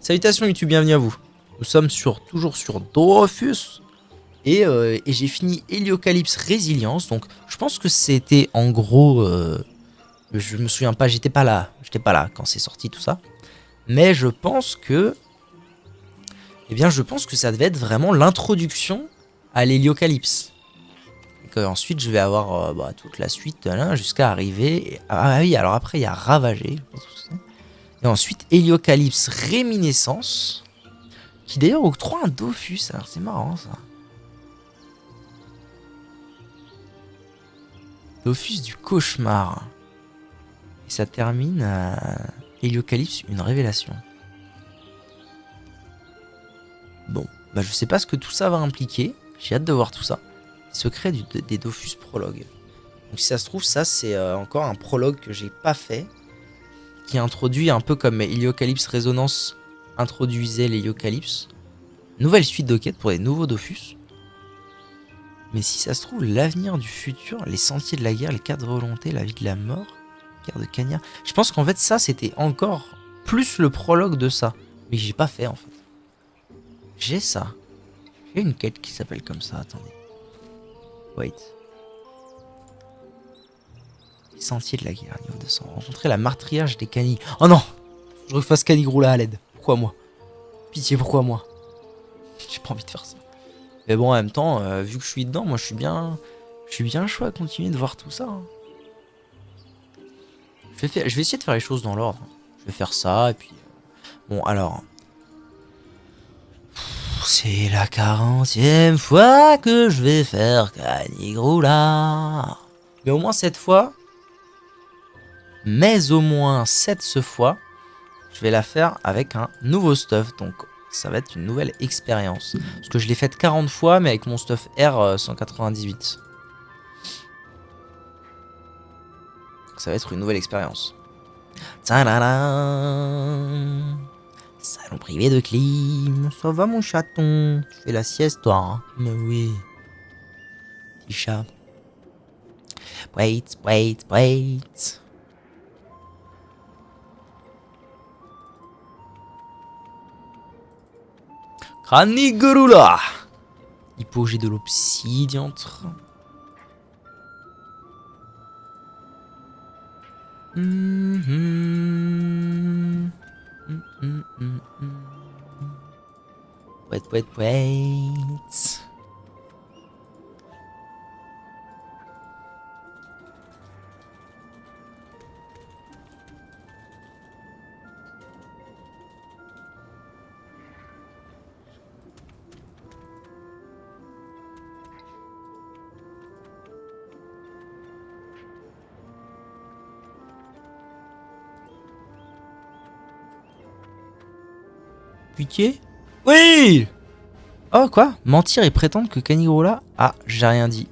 Salutations YouTube, bienvenue à vous. Nous sommes toujours sur Dofus. Et j'ai fini Heliocalypse Résilience. Donc je pense que c'était en gros... je me souviens pas, j'étais pas là quand c'est sorti tout ça. Mais je pense que... Eh bien je pense que ça devait être vraiment l'introduction à l'Heliocalypse. Et qu'ensuite je vais avoir toute la suite jusqu'à arriver... Ah oui, alors après il y a Ravagé. Et ensuite Heliocalypse Réminiscence. Qui d'ailleurs octroie un Dofus, alors c'est marrant ça. Dofus du cauchemar. Et ça termine à Heliocalypse, une révélation. Bon, bah je sais pas ce que tout ça va impliquer. J'ai hâte de voir tout ça. Secret des Dofus prologue. Donc si ça se trouve, ça c'est encore un prologue que j'ai pas fait. Qui introduit un peu comme Heliocalypse Résonance introduisait l'Heliocalypse. Nouvelle suite de quêtes pour les nouveaux Dofus. Mais si ça se trouve, l'avenir du futur, les sentiers de la guerre, les quatre volontés, la vie de la mort, guerre de Cagnard. Je pense qu'en fait ça c'était encore plus le prologue de ça. Mais j'ai pas fait en fait. J'ai ça. J'ai une quête qui s'appelle comme ça, attendez. Wait. Les sentiers de la guerre, niveau 200. Rencontrer la martriage des Canis. Oh non! Je refasse Canigroula à l'aide. Pourquoi moi? Pitié, pourquoi moi? J'ai pas envie de faire ça. Mais bon, en même temps, vu que je suis dedans, moi je suis bien chaud à continuer de voir tout ça. Hein. Je vais essayer de faire les choses dans l'ordre. Je vais faire ça, et puis... Bon, alors... C'est la 40e fois que je vais faire Canigroula. Mais au moins cette fois... Mais au moins cette fois... Je vais la faire avec un nouveau stuff. Donc ça va être une nouvelle expérience. Parce que je l'ai faite 40 fois, mais avec mon stuff R198. Donc ça va être une nouvelle expérience. Tadadam. Salon privé de clim. Ça va mon chaton? Tu fais la sieste toi hein? Mais oui. Petit chat. Wait. Cranigurula. Hypogée de l'obsidiantre. Wait. Pitié? Oui! Oh quoi? Mentir et prétendre que Canigrola... Ah, j'ai rien dit.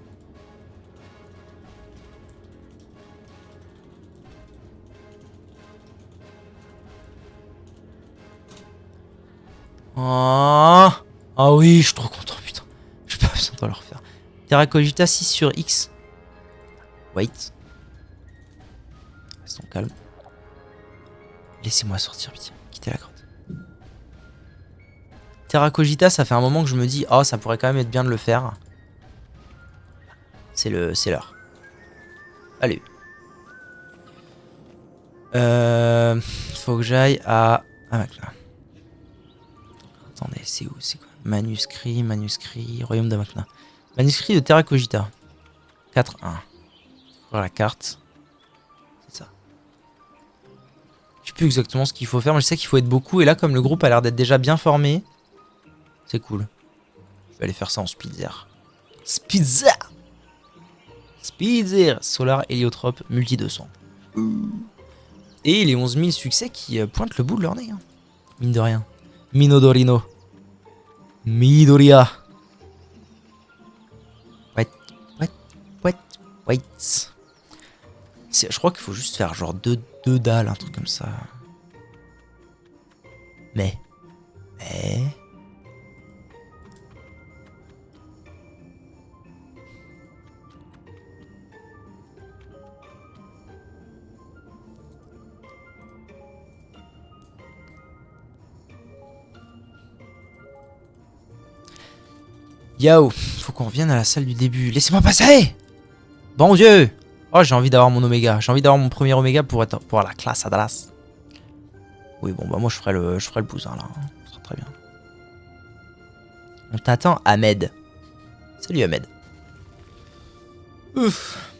Oh. Ah oui, je suis trop content, putain. J'ai pas besoin de le refaire. Terra Cogita 6 sur X. Wait. Restons calmes. Laissez-moi sortir, pitié. Quittez la grotte. Terra Cogita, ça fait un moment que je me dis, oh, ça pourrait quand même être bien de le faire. C'est l'heure. Allez. Faut que j'aille à... Ah, là. Attendez, c'est où? C'est quoi? Manuscrit, Royaume d'Amakna. Manuscrit de Terra Cogita. 4-1. Voir la carte. C'est ça. Je sais plus exactement ce qu'il faut faire, mais je sais qu'il faut être beaucoup. Et là, comme le groupe a l'air d'être déjà bien formé, c'est cool. Je vais aller faire ça en Spitzer. Spitzer Solar Héliotrope Multi 200. Et les 11 000 succès qui pointent le bout de leur nez. Hein. Mine de rien. Minodorino. Midoria. Wait. Je crois qu'il faut juste faire genre deux dalles, un truc comme ça. Mais. Yo, faut qu'on revienne à la salle du début. Laissez-moi passer! Bon Dieu! Oh, j'ai envie d'avoir mon Oméga. J'ai envie d'avoir mon premier Oméga pour avoir la classe à Dallas. Oui, bon, bah moi je ferai le bousin là. Ça sera très bien. On t'attend, Ahmed. Salut Ahmed. Ouf.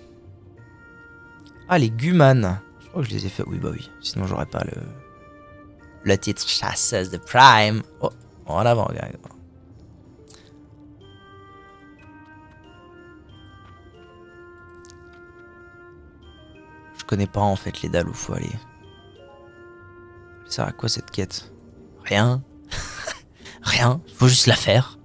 Ah, les Guman. Je crois que je les ai fait. Oui, bah oui. Sinon, j'aurais pas le titre chasseuse de Prime. Oh, en avant, gars. Je connais pas en fait les dalles où faut aller. Ça sert à quoi cette quête? Rien. Rien. Faut juste la faire.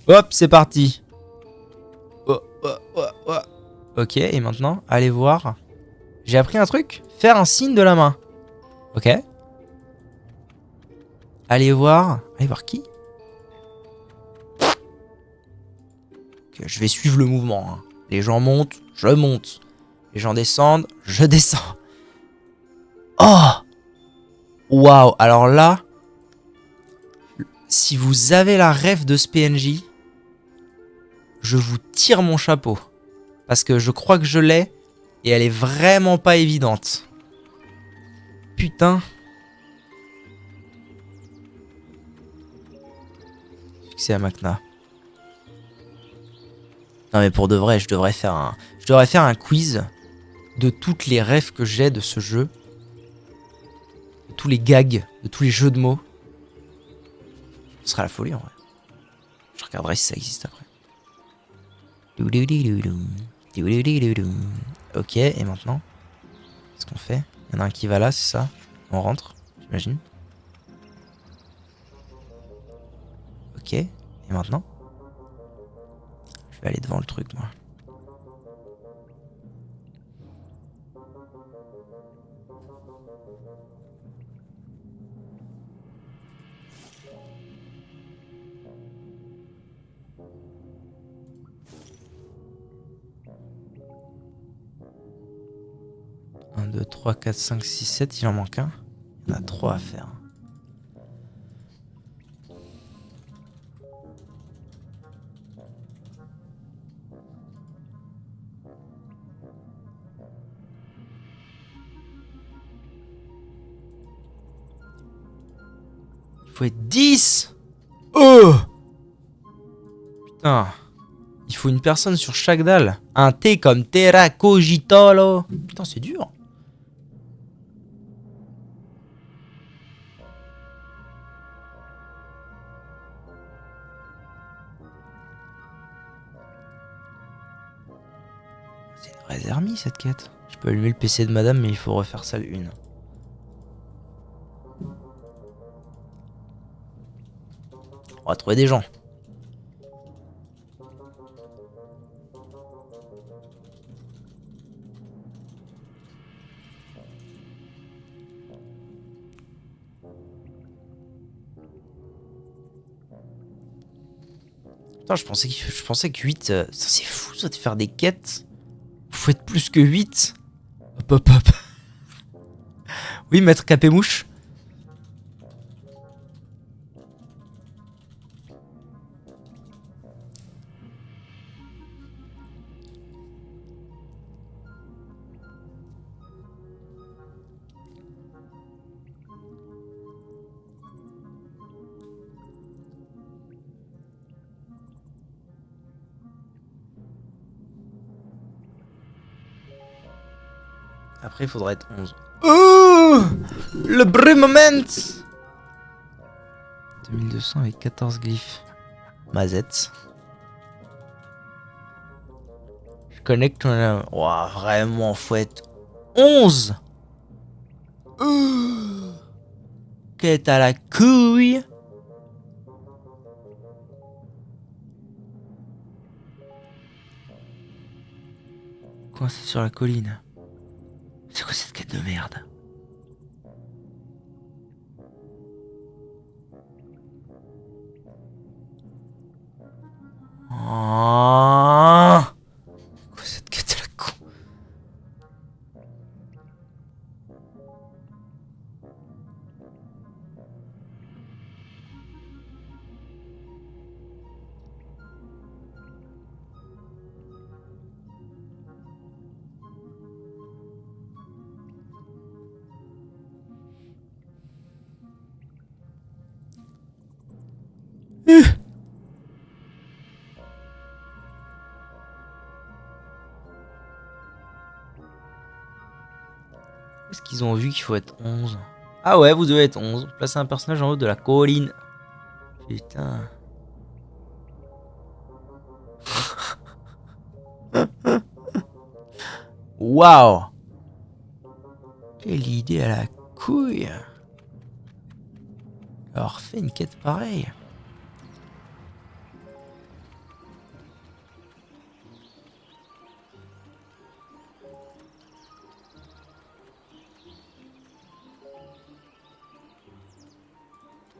Hop, c'est parti. Oh, oh, oh, oh. Ok, et maintenant, allez voir. J'ai appris un truc. Faire un signe de la main. Ok. Allez voir. Allez voir qui? Ok, je vais suivre le mouvement. Hein. Les gens montent, je monte. Les gens descendent, je descends. Oh! Waouh! Alors là, si vous avez la ref de ce PNJ, je vous tire mon chapeau. Parce que je crois que je l'ai. Et elle est vraiment pas évidente. Putain. Succès à Makna. Non mais pour de vrai, je devrais faire un quiz de toutes les refs que j'ai de ce jeu. De tous les gags, de tous les jeux de mots. Ce sera la folie en vrai. Je regarderai si ça existe après. Ok, et maintenant? Qu'est-ce qu'on fait? Il y en a un qui va là, c'est ça? On rentre, j'imagine. Ok, et maintenant? Je vais aller devant le truc, moi. Un, 2, 3, 4, 5, 6, 7, il en manque un. Il y en a 3 à faire. Il faut être 10. Oh! Putain. Il faut une personne sur chaque dalle. Un T comme Terra Cogitolo. Putain, c'est dur. C'est une vraie zermie cette quête. Je peux allumer le PC de madame, mais il faut refaire ça une. On va trouver des gens. Putain, je pensais que 8... ça c'est fou ça de faire des quêtes. Faut être plus que 8. Hop hop hop. Oui, maître Capémouche. Après, il faudra être 11. Oh, le vrai moment. 2200 avec 14 glyphes. Mazette. Je connecte ton... Ouah, vraiment, faut être 11. Qu'est à la couille. Coincé sur la colline. C'est quoi cette quête de merde? Oh, c'est quoi cette quête de la con? Est-ce qu'ils ont vu qu'il faut être 11? Ah ouais, vous devez être 11. Placez un personnage en haut de la colline. Putain. Waouh. Quelle idée à la couille. Alors fait une quête pareille.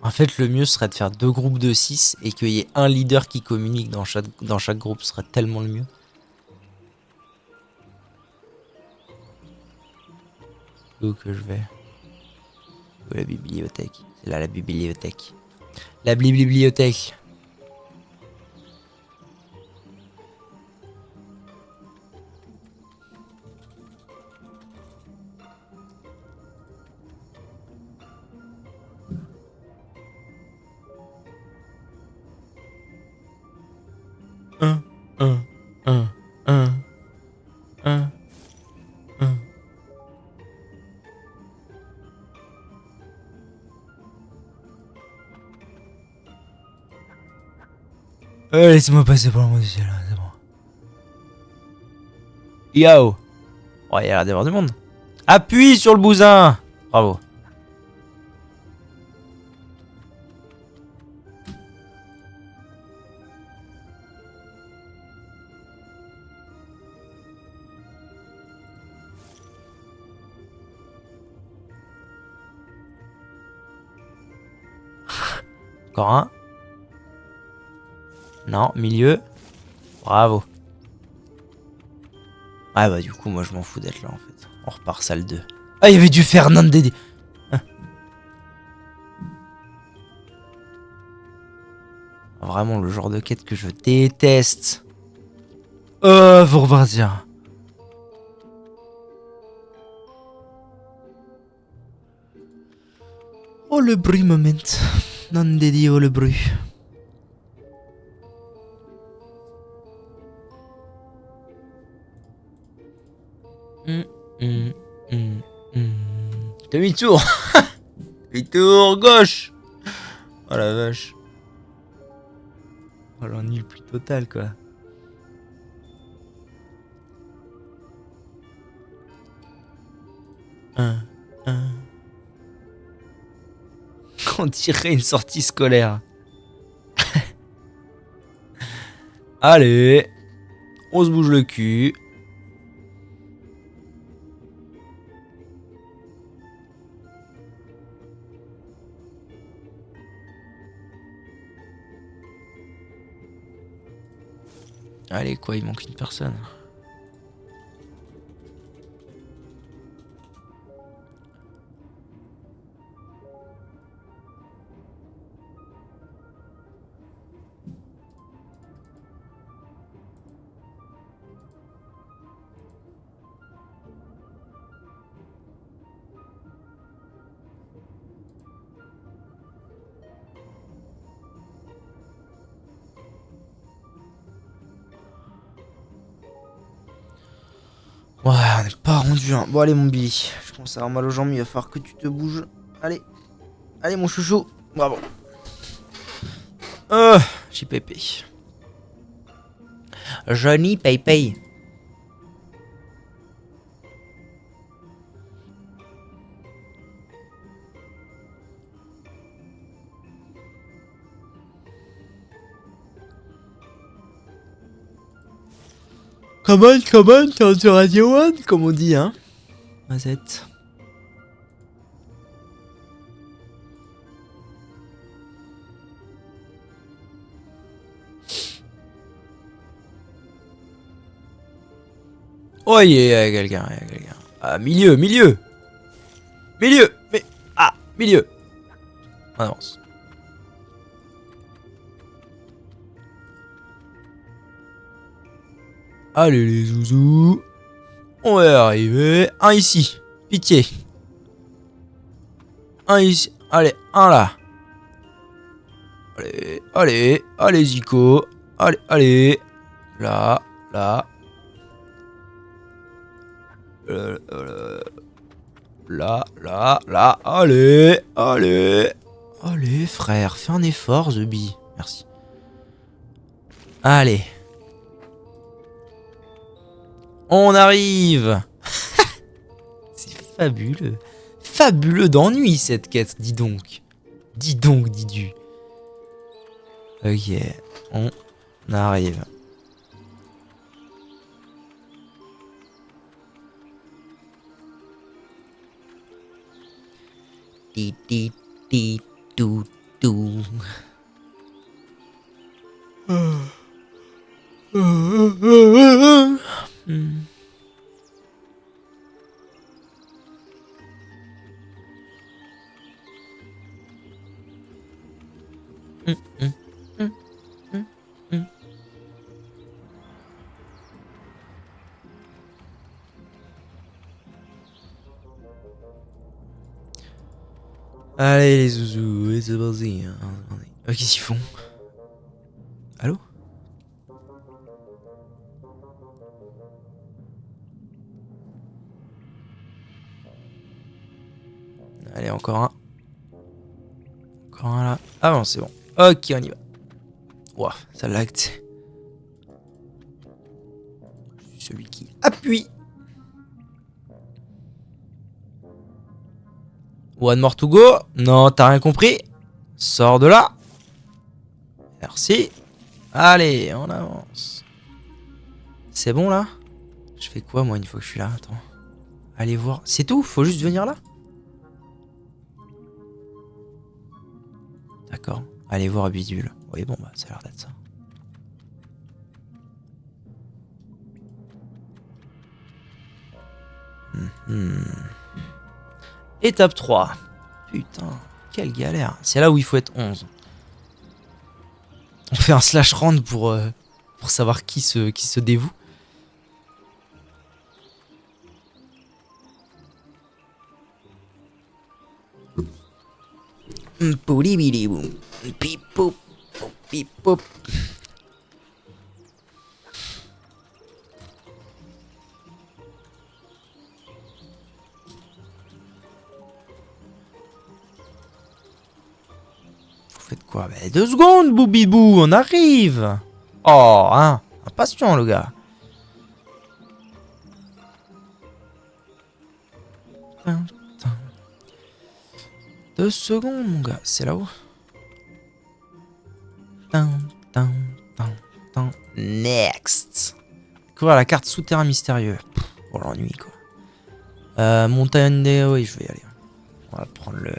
En fait, le mieux serait de faire 2 groupes de 6 et qu'il y ait un leader qui communique dans chaque groupe, ce serait tellement le mieux. Où que je vais? Où est la bibliothèque? C'est là la bibliothèque. La bibliothèque. Un, un, un, un, un, un. Laissez-moi passer pour le monde du ciel, c'est bon. Yo! Oh, il y a l'air d'avoir du monde. Appuie sur le bousin! Bravo. Encore un. Non, milieu. Bravo. Ah bah du coup, moi je m'en fous d'être là en fait. On repart salle 2. Ah, il y avait du Fernand Dédé. Ah. Vraiment le genre de quête que je déteste. Faut repartir. Oh le bruit moment. Non dédié, oh le bruit. Demi-tour. Demi-tour gauche. Oh la vache. Oh l'ennui le plus total quoi. On dirait une sortie scolaire. Allez. On se bouge le cul. Allez quoi, il manque une personne. Ouais, on n'est pas rendu. Hein. Bon, allez, mon Billy. Je commence à avoir mal aux jambes. Il va falloir que tu te bouges. Allez. Allez, mon chouchou. Bravo. JPP. Johnny Pay. Come on, t'es sur Radio One, comme on dit, hein. Mazette. Oh, il y a quelqu'un, Ah, milieu. Mais, milieu. On avance. Allez les zouzous. On va y arriver. Un ici. Pitié. Un ici. Allez, un là. Allez, allez, allez Zico. Allez, allez. Là, là. Là, là, là. Allez, allez. Allez frère, fais un effort The Bee. Merci. Allez. On arrive. C'est fabuleux. Fabuleux d'ennui cette quête, dis donc. Dis donc, dis-du. Ok, on arrive. Ti ti ti tou tou. Allez les zouzous, et c'est parti. Qu'est-ce qu'ils font? Allô? Allez, encore un. Encore un là. Ah bon, c'est bon. Ok, on y va. Ouah, ça lag, tu sais. Je suis celui qui appuie. One more to go. Non, t'as rien compris? Sors de là. Merci. Allez, on avance. C'est bon là? Je fais quoi moi une fois que je suis là? Attends. Allez voir. C'est tout? Faut juste venir là? D'accord. Allez voir bidule. Oui, bon, bah, ça a l'air d'être ça. Étape 3. Putain, quelle galère. C'est là où il faut être 11. On fait un slash round pour savoir qui se dévoue. Poulibiliboum. Pipou. Pipou. Vous faites quoi? Bah, 2 secondes, boubibou, on arrive. Oh, hein, impatient le gars. Tin, tin. 2 secondes, mon gars, c'est là-haut. Tin, tin, tin, tin. Next. Découvrir la carte souterrain mystérieux. Pour l'ennui, quoi. Montagne des... Oui, je vais y aller. On va prendre le...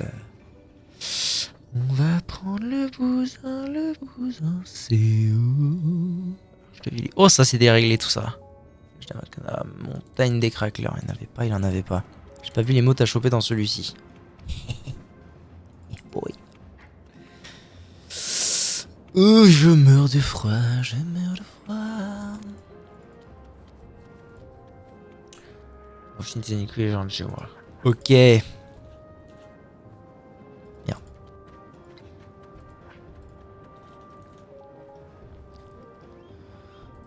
On va prendre le bousin, c'est où? Je te dis... Oh, ça c'est déréglé tout ça. Montagne des craqueleurs, il en avait pas. J'ai pas vu les mots t'as chopé dans celui-ci. Boy. Oh, je meurs de froid, je meurs de froid. Les gens de chez moi. Ok. Bien.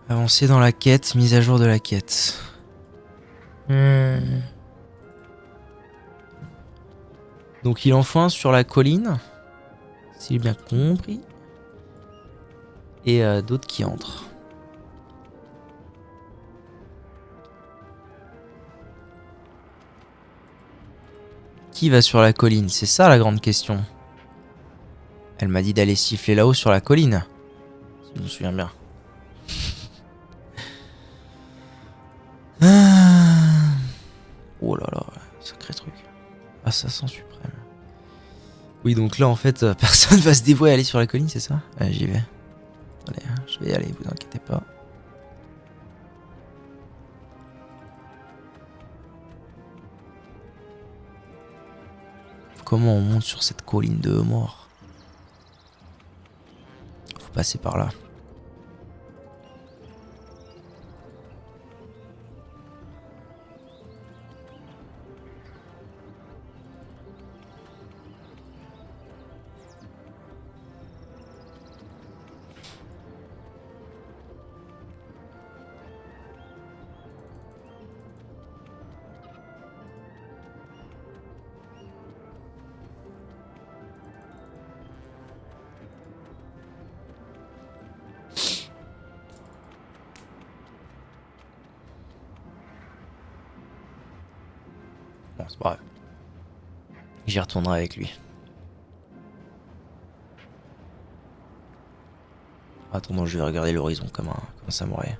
Avancer dans la quête, mise à jour de la quête. Donc il en faut un sur la colline, si j'ai bien compris. Et d'autres qui entrent. Qui va sur la colline? C'est ça la grande question. Elle m'a dit d'aller siffler là-haut sur la colline. Si je me souviens bien. Oh là là, sacré truc. Assassin suprême. Oui, donc là en fait, personne va se dévouer à aller sur la colline, c'est ça? Allez, j'y vais. Allez, je vais y aller, vous inquiétez pas. Comment on monte sur cette colline de mort? Faut passer par là. Bon, c'est pas grave. J'y retournerai avec lui. Attends, je vais regarder l'horizon comme un samouraï.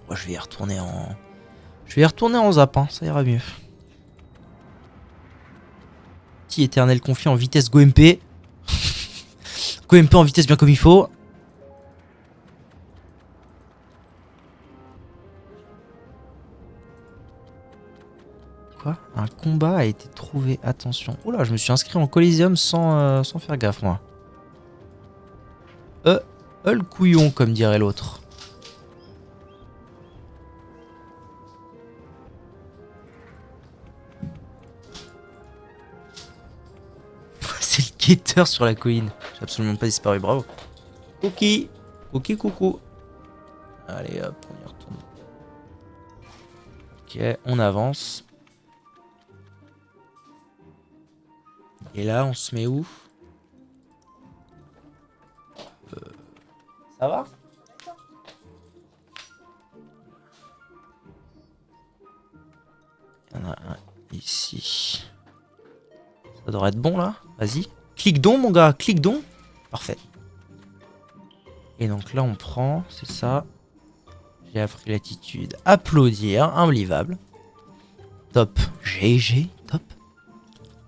Moi, je vais y retourner en... Je vais y retourner en zap, hein, ça ira mieux. Petit éternel conflit en vitesse GoMP. GoMP en vitesse bien comme il faut. Quoi? Un combat a été trouvé. Attention. Oula, je me suis inscrit en Coliseum sans faire gaffe, moi. Le couillon, comme dirait l'autre. C'est le guetteur sur la colline. J'ai absolument pas disparu, bravo. Ok. Ok, coucou. Allez, hop, on y retourne. Ok, on avance. Et là, on se met où? Ça va? Il y en a un ici. Ça devrait être bon là. Vas-y. Clique donc mon gars, clique donc. Parfait. Et donc là on prend, c'est ça. J'ai appris l'attitude. Applaudir, unbelievable. Top. GG, top.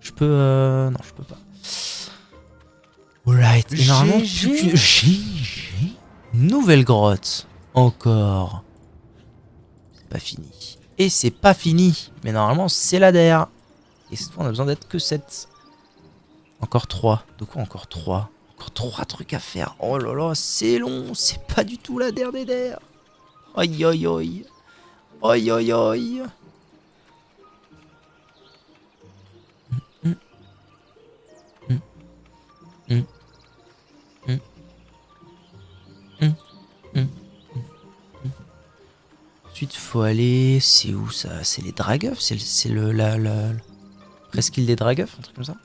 Je peux... Non, je peux pas. Alright. Et normalement, GG. Nouvelle grotte. Encore. C'est pas fini. Et c'est pas fini. Mais normalement, c'est la der. Et cette fois, on a besoin d'être que 7. Encore 3. De quoi encore 3? Encore 3 trucs à faire. Oh là là, c'est long. C'est pas du tout la der des der. Aïe aïe aïe. Aïe aïe aïe. Ensuite, faut aller. C'est où ça? C'est les Dragueufs? C'est la presqu'île des Dragueufs, un truc comme ça?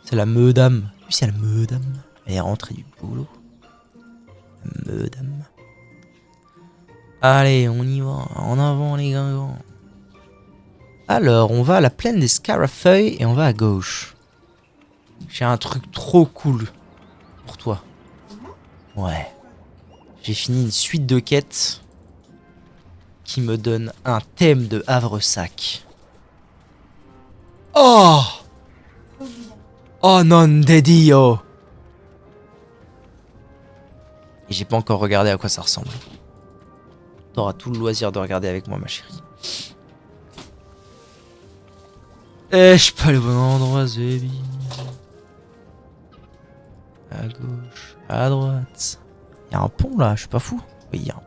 C'est la Meudame. Oui, c'est la Meudame. Elle est rentrée du boulot. La Meudame. Allez, on y va. En avant, les gringans. Alors, on va à la plaine des Scarafeuilles et on va à gauche. J'ai un truc trop cool pour toi. Ouais. J'ai fini une suite de quêtes qui me donne un thème de Havresac. Oh! Oh non de Dio! Et j'ai pas encore regardé à quoi ça ressemble. T'auras tout le loisir de regarder avec moi, ma chérie. Est-ce pas le bon endroit, Zébi? À gauche, à droite. Y'a un pont là, je suis pas fou. Oui, y'a un pont.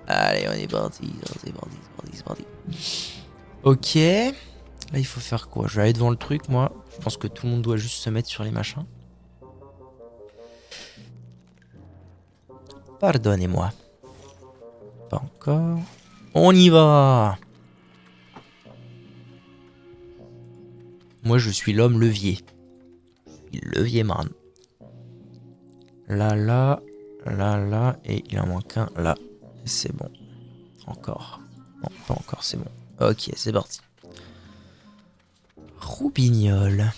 Allez, on est parti, c'est parti, c'est parti, c'est parti. Ok. Là, il faut faire quoi? Je vais aller devant le truc, moi. Je pense que tout le monde doit juste se mettre sur les machins. Pardonnez-moi. Pas encore. On y va! Moi, je suis l'homme levier. Je suis levier man. Là, là, là, là, et il en manque un là. C'est bon. Encore. Non, pas encore, c'est bon. Ok, c'est parti. Roubignol.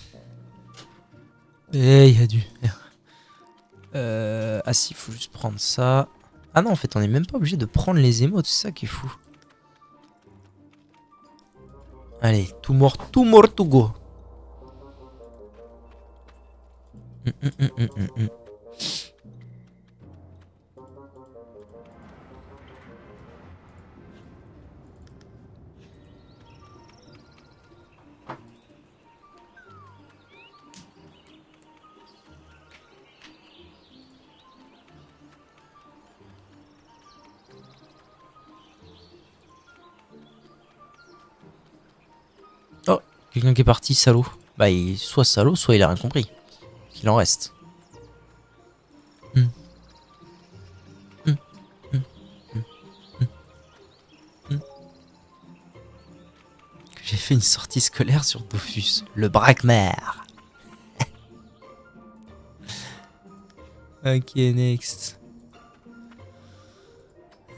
Eh, il y a du... Ah si, faut juste prendre ça. Ah non, en fait, on est même pas obligé de prendre les émotes, c'est ça qui est fou. Allez, tout mort, to go. hum. Oh, quelqu'un qui est parti, salaud. Bah, il soit salaud, soit il a rien compris. Il en reste. Hum, hum, hum, hum, hum, hum. J'ai fait une sortie scolaire sur Dofus, le braquemar. Ok, next.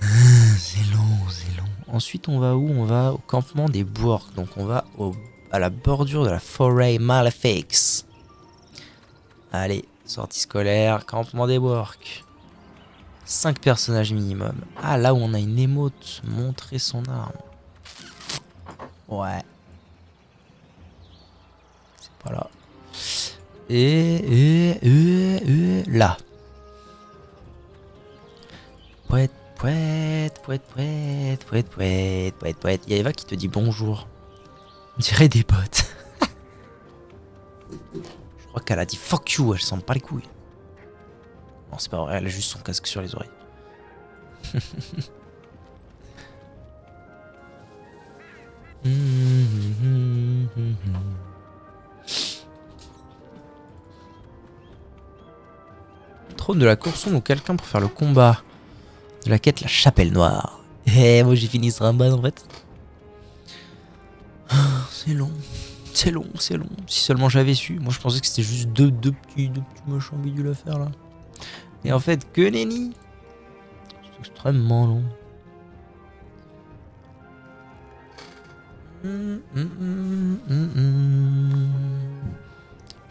C'est long, c'est long. Ensuite, on va où? On va au campement des Bourgs. Donc, on va à la bordure de la forêt Malefixe. Allez, sortie scolaire, campement des Bourgs. 5 personnages minimum. Ah, là où on a une émote, montrer son arme. Ouais. C'est pas là. Là. Pouette, pouette, pouette, pouette, pouette, pouette, pouette, pouette. Il y a Eva qui te dit bonjour. On dirait des bottes. Je crois qu'elle a dit fuck you, elle s'en bat les couilles. Non, c'est pas vrai, elle a juste son casque sur les oreilles. Trône de la Courson ou quelqu'un pour faire le combat de la quête La Chapelle Noire. Eh, moi j'ai fini ce rabat en fait. C'est long, c'est long, c'est long. Si seulement j'avais su. Moi je pensais que c'était juste deux petits machins bidules à faire là. Et en fait, que nenni. C'est extrêmement long. Je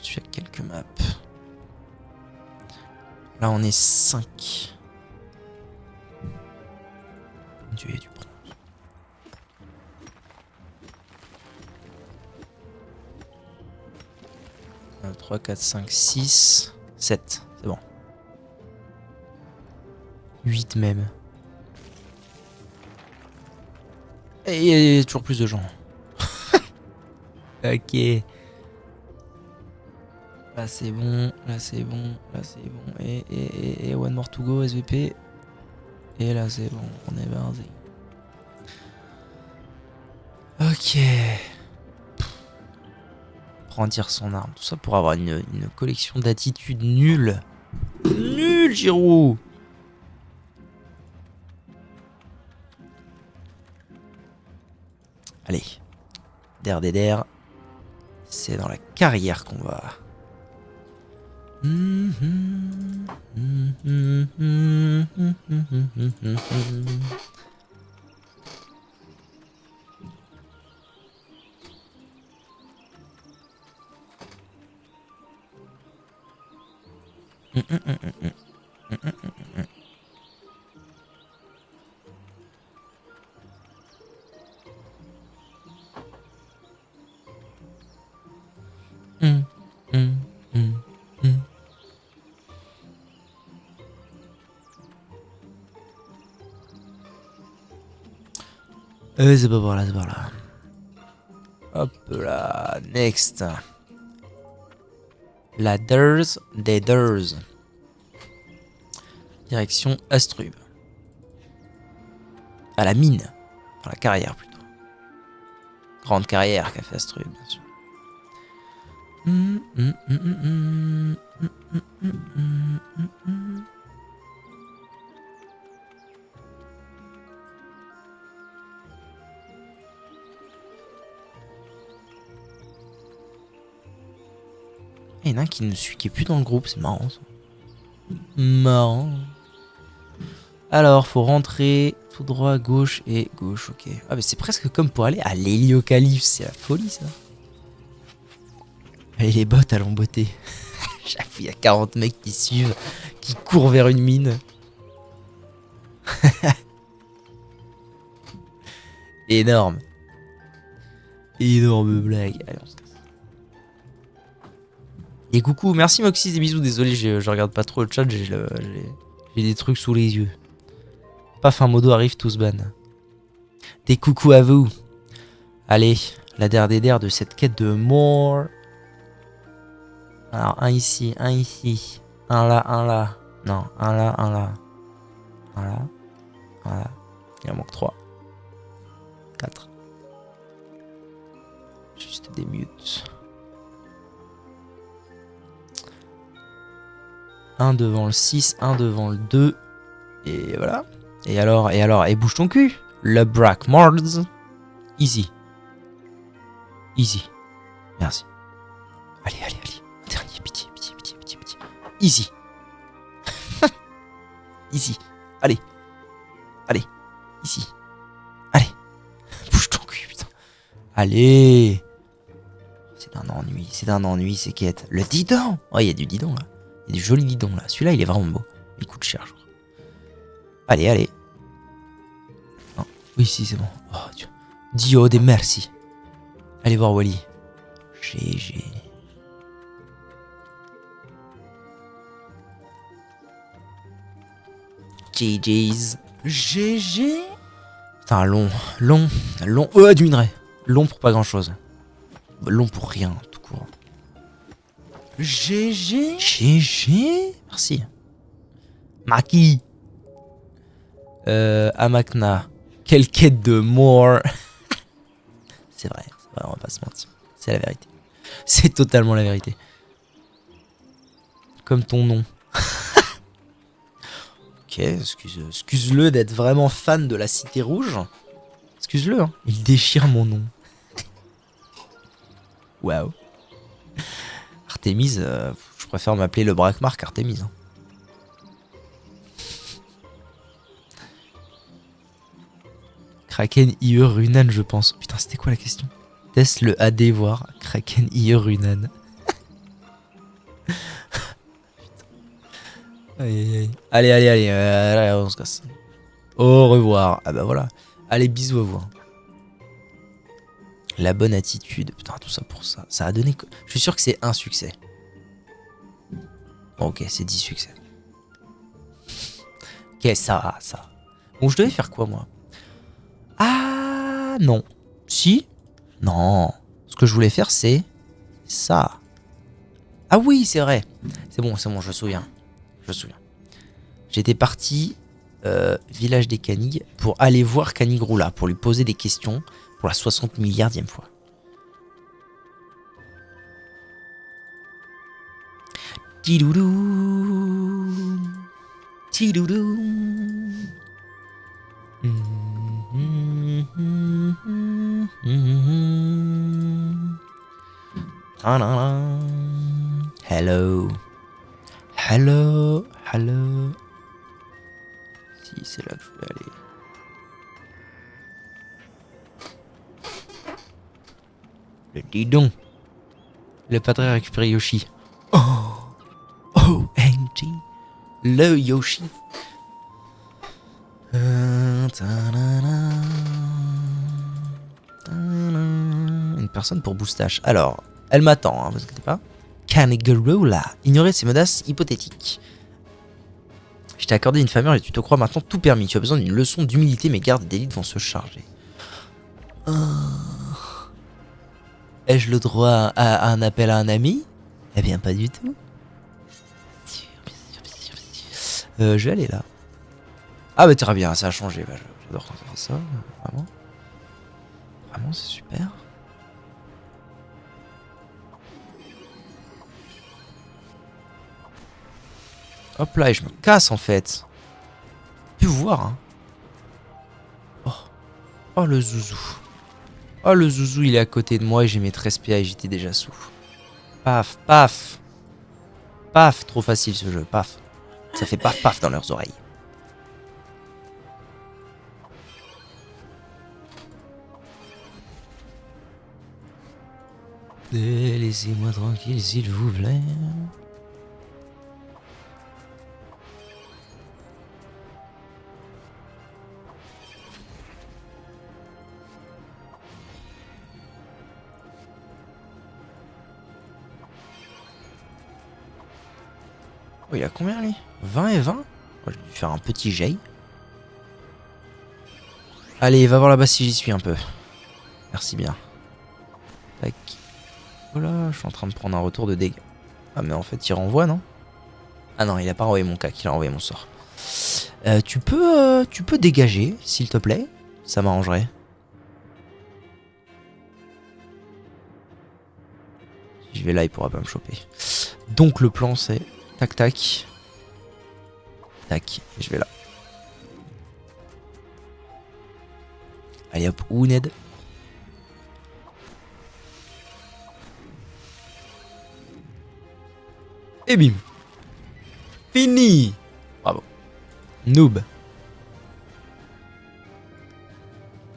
suis à quelques maps. Là on est 5. Dieu et du bronze. 3, 4, 5, 6, 7. C'est bon. 8 même. Et il y a toujours plus de gens. Ok. Là c'est bon, là c'est bon, là c'est bon. Et one more to go, SVP. Et là c'est bon, on est bardé. Ok. Brandir son arme. Tout ça pour avoir une collection d'attitudes nulles. Nul, Giroud. Allez. Der. C'est dans la carrière qu'on va. C'est pas par là, c'est par là. Hop là, next. Ladders des Durs. Direction Astrub. À la mine. Dans la carrière plutôt. Grande carrière qu'a fait Astrub, bien sûr. Il y en a un qui ne suit, qui est plus dans le groupe, c'est marrant ça. Marrant. Alors, faut rentrer tout droit, gauche et gauche, ok. Ah, mais c'est presque comme pour aller à l'héliocalypse, c'est la folie ça. Allez, les bottes, allons botter. J'avoue, il y a 40 mecs qui suivent, qui courent vers une mine. Énorme. Énorme blague. Allez, on se casse. Et coucou, merci Moxis, des bisous. Désolé, je regarde pas trop le chat, j'ai des trucs sous les yeux. Paf, un modo arrive, tous ban. Des coucou à vous. Allez, la dernière de cette quête de more. Alors, un ici, un là. Non, un là. Un là. Il en manque 3. 4. Juste des mutes. Un devant le 6, un devant le 2. Et voilà. Et alors, et bouge ton cul. Le Brack Mards. Easy. Merci. Allez. Dernier, pitié. Easy. Easy. Allez. Ici. Allez. Bouge ton cul, putain. Allez. C'est un ennui, ces quêtes. Le didon. Oh, il y a du didon, là. Il y a du joli didon, là. Celui-là, il est vraiment beau. Il coûte cher, je crois. Allez. Non. Oui, si, c'est bon. Oh, Dieu. Dio des merci. Allez voir Wally. GG. GG's. GG. Putain, long. Du minerai. Long pour pas grand chose. Long pour rien, tout court. GG. Merci. Maki. Amakna. Quelle quête de more. C'est vrai, on va pas se mentir. C'est la vérité. C'est totalement la vérité. Comme ton nom. Ok, excuse-le d'être vraiment fan de la Cité Rouge. Excuse-le, hein. Il déchire mon nom. Waouh. Artemis, je préfère m'appeler le Brackmark Artemis. Hein. Kraken IE Runan, je pense. Putain, c'était quoi la question? Teste le AD voir Kraken IE Runan. Aïe. Allez, on se casse. Au revoir. Ah bah voilà. Allez, bisous à vous. La bonne attitude. Putain, tout ça pour ça. Ça a donné... Je suis sûr que c'est un succès. Bon, ok, c'est 10 succès. Ok, ça. Bon, je devais faire quoi, moi? Ah, non. Si? Non. Ce que je voulais faire, c'est... ça. Ah oui, c'est vrai. C'est bon, je me souviens. J'étais parti... village des Canigues pour aller voir Canigroula, pour lui poser des questions pour la 60 milliardième fois. Tidoudou. Hello. Si, c'est là que je voulais aller. Le didon. Le padré a récupéré Yoshi. OMG. Le Yoshi. Une personne pour Boustache. Alors, elle m'attend, hein, vous inquiétez pas. Canigroula. Ignorer ces menaces hypothétiques. Je t'ai accordé une faveur et tu te crois maintenant tout permis. Tu as besoin d'une leçon d'humilité, mes gardes d'élite vont se charger. Ai-je le droit à un appel à un ami? Eh bien, pas du tout. Je vais aller là. Ah bah très bien, ça a changé. Bah, j'adore quand ça fait ça. Vraiment, c'est super. Hop là, et je me casse en fait. Plus vous voir, hein. Oh le zouzou. Oh le zouzou, il est à côté de moi et j'ai mes 13 PA et j'étais déjà sous. Paf. Trop facile ce jeu, paf. Ça fait paf dans leurs oreilles. Laissez-moi tranquille s'il vous plaît. Oh, il a combien lui? 20 et 20? Oh, je vais lui faire un petit jet. Allez, va voir là-bas si j'y suis un peu. Merci bien. Tac. Oh là, je suis en train de prendre un retour de dégâts. Ah mais en fait il renvoie, non? Ah non, il a pas renvoyé mon cac, il a renvoyé mon sort. Tu peux dégager, s'il te plaît. Ça m'arrangerait. Si je vais là, il pourra pas me choper. Donc le plan c'est tac tac. Tac, et je vais là. Allez hop, ou Ned. Et bim. Fini. Bravo. Noob.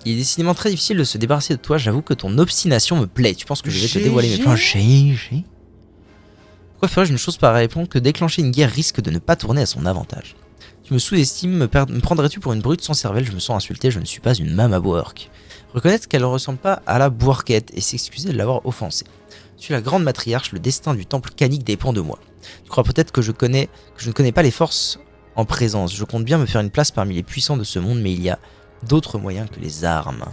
Il est décidément très difficile de se débarrasser de toi, j'avoue que ton obstination me plaît. Tu penses que je vais te dévoiler mes plans? GG. Pourquoi ferais-je une chose pareille? Répondre que déclencher une guerre risque de ne pas tourner à son avantage. Tu me sous-estimes, me prendrais-tu pour une brute sans cervelle? Je me sens insulté, je ne suis pas une mama work. Reconnaître qu'elle ne ressemble pas à la bourquette et s'excuser de l'avoir offensée. Je suis la grande matriarche, le destin du temple canique dépend de moi. Tu crois peut-être que je ne connais pas les forces en présence. Je compte bien me faire une place parmi les puissants de ce monde, mais il y a d'autres moyens que les armes.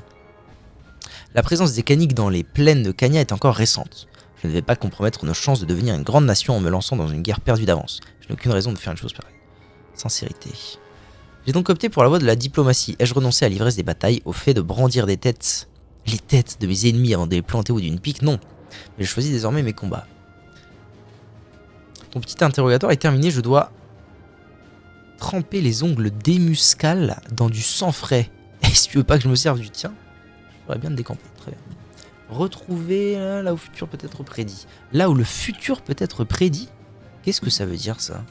La présence des caniques dans les plaines de Cania est encore récente. Je ne vais pas compromettre nos chances de devenir une grande nation en me lançant dans une guerre perdue d'avance. Je n'ai aucune raison de faire une chose pareille. Sincérité. J'ai donc opté pour la voie de la diplomatie. Ai-je renoncé à l'ivresse des batailles, au fait de brandir des têtes, les têtes de mes ennemis avant de les planter ou d'une pique? Non. Mais je choisis désormais mes combats. Ton petit interrogatoire est terminé, je dois tremper les ongles d'Emuscal dans du sang frais. Et si tu veux pas que je me serve du tien, je pourrais bien te décamper. Très bien. Retrouver là où le futur peut être prédit. Là où le futur peut être prédit? Qu'est-ce que ça veut dire ça?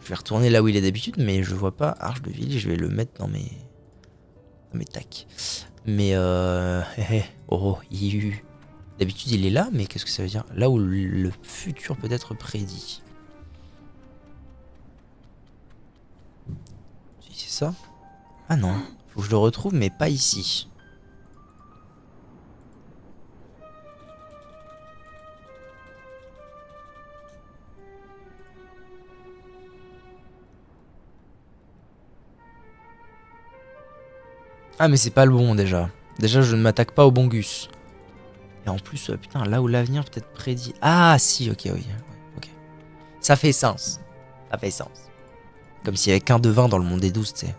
Je vais retourner là où il est d'habitude, mais je vois pas Arche de Ville. Je vais le mettre dans mes tacs. Mais oh, d'habitude il est là, mais qu'est-ce que ça veut dire? Là où le futur peut être prédit. C'est ça? Ah non, faut que je le retrouve, mais pas ici. Ah mais c'est pas le bon déjà. Déjà je ne m'attaque pas au bon Gus. Et en plus, putain, là où l'avenir peut être prédit. Ah si, ok, oui. Ok. Ça fait sens. Ça fait sens. Comme s'il y avait qu'un devin dans le monde des 12, tu sais.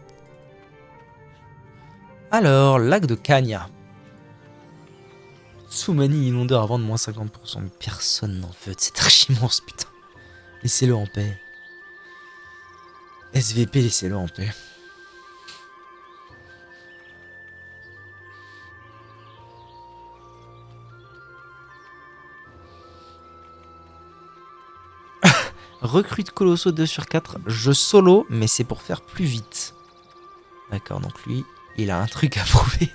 Alors, lac de Cagna. Soumani inondeur avant de moins 50%. Mais personne n'en veut de cet archi-immense, putain. Laissez-le en paix. SVP, laissez-le en paix. Recrute colossaux 2 sur 4. Je solo, mais c'est pour faire plus vite. D'accord, donc lui, il a un truc à prouver.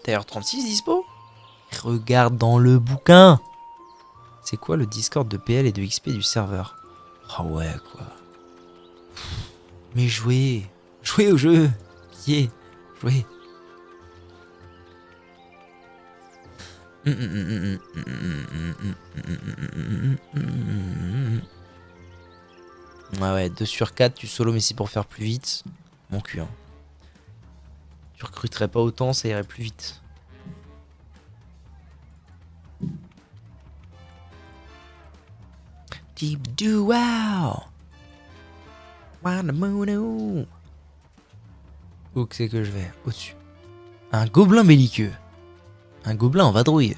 D'ailleurs 36 dispo? Regarde dans le bouquin. C'est quoi le Discord de PL et de XP du serveur? Ah ouais, quoi. Mais jouez. Jouez au jeu. Qui est? Jouez. Ah ouais, 2 sur 4, tu solo, mais c'est pour faire plus vite. Mon cul, hein. Tu recruterais pas autant, ça irait plus vite. Deep do wow. Où que c'est que je vais? Au-dessus. Un gobelin belliqueux. Un gobelin en vadrouille.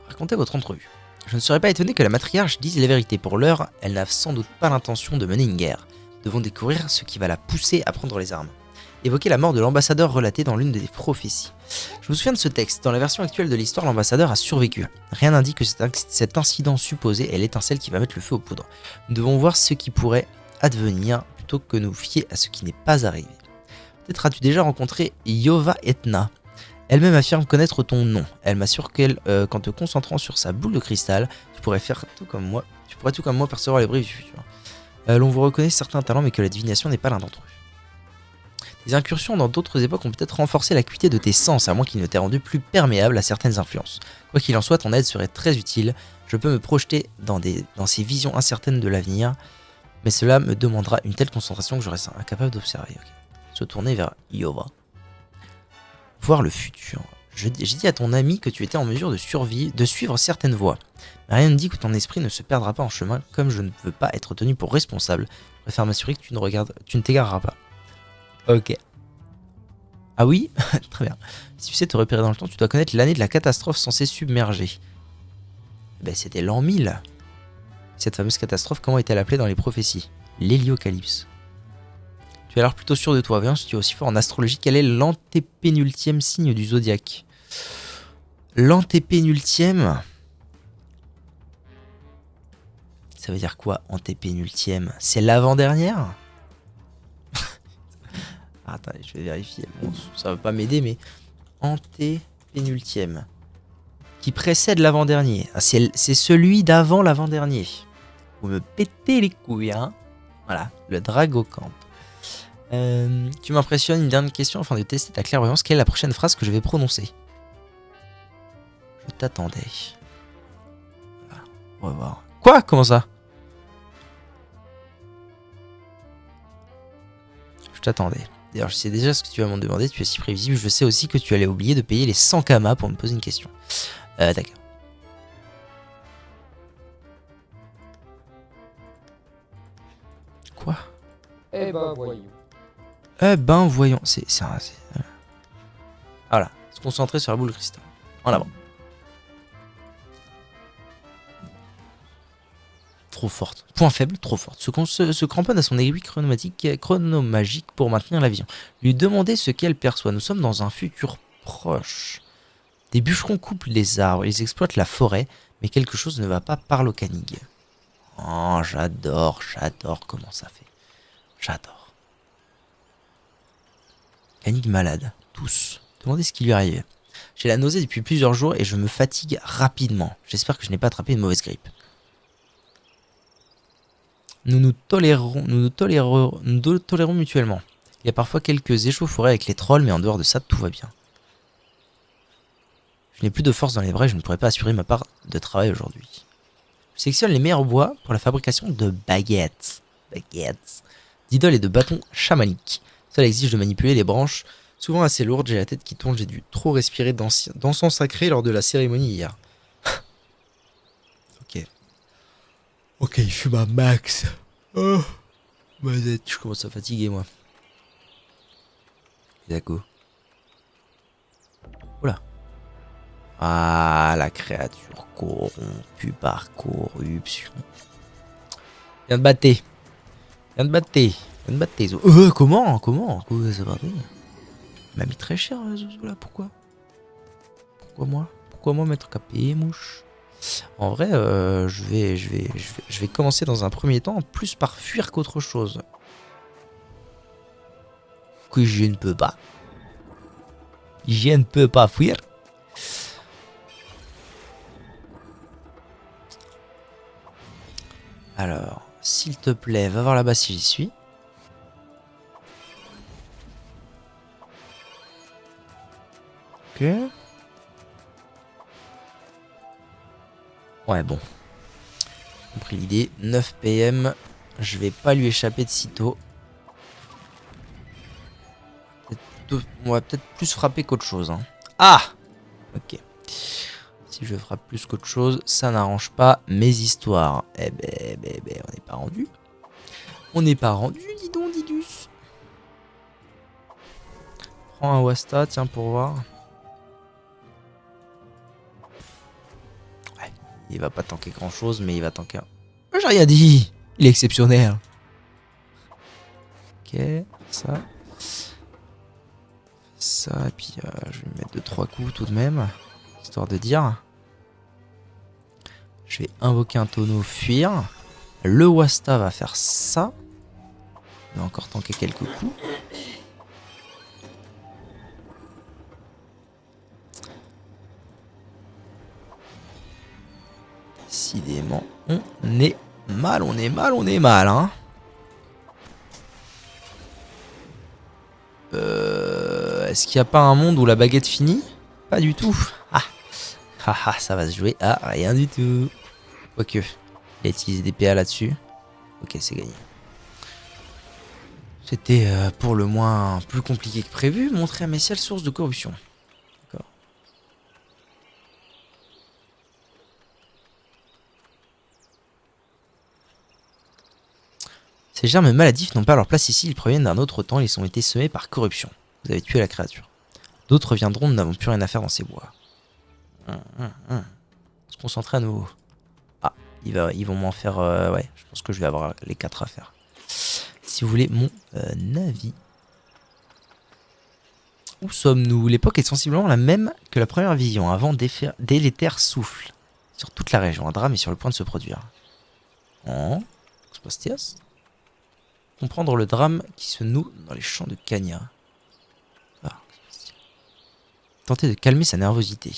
Racontez votre entrevue. Je ne serais pas étonné que la matriarche dise la vérité. Pour l'heure, elle n'a sans doute pas l'intention de mener une guerre. Nous devons découvrir ce qui va la pousser à prendre les armes. Évoquer la mort de l'ambassadeur relatée dans l'une des prophéties. Je me souviens de ce texte. Dans la version actuelle de l'histoire, l'ambassadeur a survécu. Rien n'indique que cet incident supposé est l'étincelle qui va mettre le feu aux poudres. Nous devons voir ce qui pourrait advenir plutôt que nous fier à ce qui n'est pas arrivé. Peut-être as-tu déjà rencontré Yova Etna. Elle-même affirme connaître ton nom. Elle m'assure qu'en te concentrant sur sa boule de cristal, tu pourrais faire tout comme moi. Tu pourrais tout comme moi percevoir les briefs du futur. L'on vous reconnaît certains talents, mais que la divination n'est pas l'un d'entre eux. Tes incursions dans d'autres époques ont peut-être renforcé l'acuité de tes sens, à moins qu'il ne t'ait rendu plus perméable à certaines influences. Quoi qu'il en soit, ton aide serait très utile. Je peux me projeter dans ces visions incertaines de l'avenir, mais cela me demandera une telle concentration que je reste incapable d'observer. Okay. Se tourner vers Iova. Voir le futur. J'ai dit à ton ami que tu étais en mesure de suivre certaines voies. Mais rien ne dit que ton esprit ne se perdra pas en chemin. Comme je ne veux pas être tenu pour responsable, je préfère m'assurer que tu ne t'égareras pas. Ok. Ah oui. Très bien. Si tu sais te repérer dans le temps, tu dois connaître l'année de la catastrophe censée submerger. Ben, c'était l'an 1000. Cette fameuse catastrophe, comment est-elle appelée dans les prophéties? L'héliocalypse. Tu es alors plutôt sûr de toi. Voyons si tu es aussi fort en astrologie. Quel est l'antépénultième signe du zodiaque? L'antépénultième. Ça veut dire quoi, antépénultième? C'est l'avant-dernière? Attendez, je vais vérifier. Bon, ça va pas m'aider, mais antépénultième. Qui précède l'avant-dernier. Ah, c'est celui d'avant l'avant-dernier. Vous me pétez les couilles, hein. Voilà, le Dragocamp. Tu m'impressionnes, une dernière question afin de tester ta clairvoyance. Quelle est la prochaine phrase que je vais prononcer? Je t'attendais. Voilà, on va voir. Quoi? Comment ça? Je t'attendais. D'ailleurs, je sais déjà ce que tu vas m'en demander. Tu es si prévisible. Je sais aussi que tu allais oublier de payer les 100 kamas pour me poser une question. D'accord. Quoi? Eh ben voyons. Eh ben voyons. Voilà. Se concentrer sur la boule de cristal. En avant. Trop forte. Point faible, trop forte. Se cramponne à son aiguille chronomagique pour maintenir la vision. Lui demander ce qu'elle perçoit. Nous sommes dans un futur proche. Des bûcherons coupent les arbres, ils exploitent la forêt, mais quelque chose ne va pas par l'Ocanig. Oh, j'adore comment ça fait. J'adore. Canig malade, tous. Demandez ce qui lui arrive. J'ai la nausée depuis plusieurs jours et je me fatigue rapidement. J'espère que je n'ai pas attrapé une mauvaise grippe. Nous tolérons mutuellement. Il y a parfois quelques échauffourées avec les trolls, mais en dehors de ça, tout va bien. Je n'ai plus de force dans les bras et je ne pourrais pas assurer ma part de travail aujourd'hui. Je sélectionne les meilleurs bois pour la fabrication de baguettes. D'idoles et de bâtons chamaniques. Cela exige de manipuler les branches, souvent assez lourdes. J'ai la tête qui tourne, j'ai dû trop respirer d'encens sacré lors de la cérémonie hier. Ok, il fume un max. Oh, je commence à fatiguer, moi. D'accord. Oula. Ah, la créature corrompue par corruption. Viens de battre. Comment ça va bien? Il m'a mis très cher, Zouzou, là. Pourquoi moi m'être capé, mouche? En vrai, je vais commencer dans un premier temps plus par fuir qu'autre chose. Que je ne peux pas. Je ne peux pas fuir. Alors, s'il te plaît, va voir là-bas si j'y suis. Ok. Ouais, bon. J'ai compris l'idée. 9 PM. Je vais pas lui échapper de sitôt. On va peut-être plus frapper qu'autre chose. Hein. Ah! Ok. Si je frappe plus qu'autre chose, ça n'arrange pas mes histoires. Eh ben, on n'est pas rendu. On n'est pas rendu, dis donc, Didus. Prends un Wasta, tiens, pour voir. Ouais, il va pas tanker grand chose, mais il va tanker. J'ai rien dit! Il est exceptionnel. Ok, ça. Ça, et puis je vais lui mettre 2-3 coups tout de même. Histoire de dire. Je vais invoquer un tonneau, fuir. Le Wasta va faire ça. Il va encore tanker quelques coups. Décidément, on est mal, on est mal, on est mal, hein. Est-ce qu'il n'y a pas un monde où la baguette finit? Pas du tout. Ah, ah, ah, ça va se jouer à rien du tout. Quoique, il a utilisé des PA là-dessus. Ok, c'est gagné. C'était pour le moins plus compliqué que prévu. Montrer à Messial source de corruption. D'accord. Ces germes maladifs n'ont pas leur place ici. Ils proviennent d'un autre temps. Ils ont été semés par corruption. Vous avez tué la créature. D'autres viendront. Nous n'avons plus rien à faire dans ces bois. Se concentrer à nouveau. Ah, ils vont m'en faire... ouais, je pense que je vais avoir les 4 à faire. Si vous voulez mon avis. Où sommes-nous? L'époque est sensiblement la même que la première vision, avant délétère souffle sur toute la région. Un drame est sur le point de se produire. Oh, Spastias. Comprendre le drame qui se noue dans les champs de Cagna. Ah, tenter de calmer sa nervosité.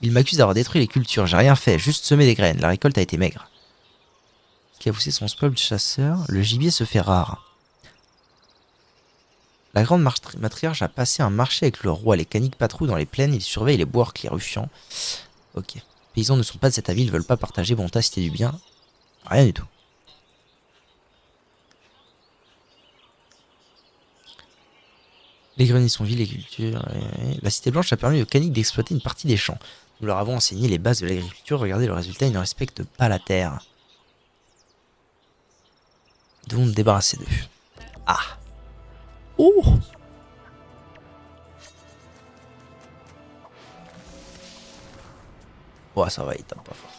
Il m'accuse d'avoir détruit les cultures. J'ai rien fait, juste semé des graines. La récolte a été maigre. Qui a poussé son spoil de chasseur? Le gibier se fait rare. La grande matriarche a passé un marché avec le roi. Les caniques patrouillent dans les plaines, ils surveillent les bois clairufiants. Ok. Les paysans ne sont pas de cet avis, ils ne veulent pas partager bonté, cité du bien. Rien du tout. Les greniers sont vides, les cultures... La cité blanche a permis aux caniques d'exploiter une partie des champs. Nous leur avons enseigné les bases de l'agriculture. Regardez le résultat, ils ne respectent pas la terre. Nous devons nous débarrasser d'eux. Ah. Oh. Ouais, ça va, il tape pas fort.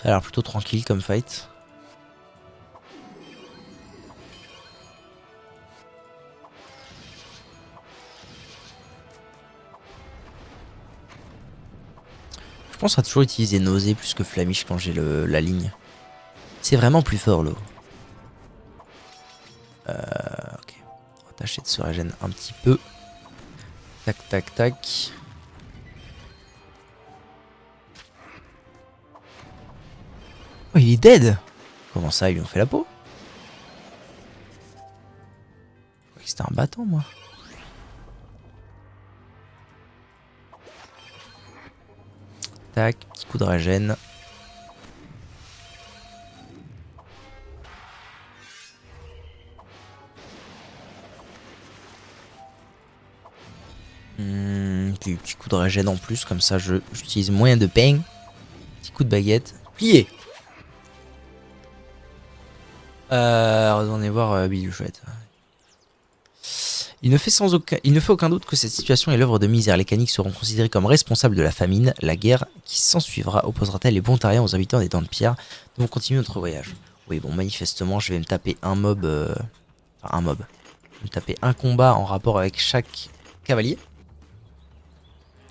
Ça a l'air plutôt tranquille comme fight. Je pense à toujours utiliser nausée plus que flamiche quand j'ai la ligne. C'est vraiment plus fort l'eau. Ok. On va tâcher de se régénérer un petit peu. Tac tac tac. Oh, il est dead. Comment ça, ils lui ont fait la peau? Je croyais que c'était un battant, moi. Tac, petit coup de régène. Petit coup de régène en plus, comme ça j'utilise moyen de pain. Petit coup de baguette. Plié. Retournez voir Billy Chouette. Il ne fait aucun doute que cette situation est l'œuvre de misère. Les caniques seront considérés comme responsables de la famine. La guerre qui s'ensuivra opposera-t-elle les Bontariens aux habitants des Dents de Pierre? Nous allons continuer notre voyage. Oui, bon, manifestement, je vais me taper un mob. Enfin, un mob. Je vais me taper un combat en rapport avec chaque cavalier.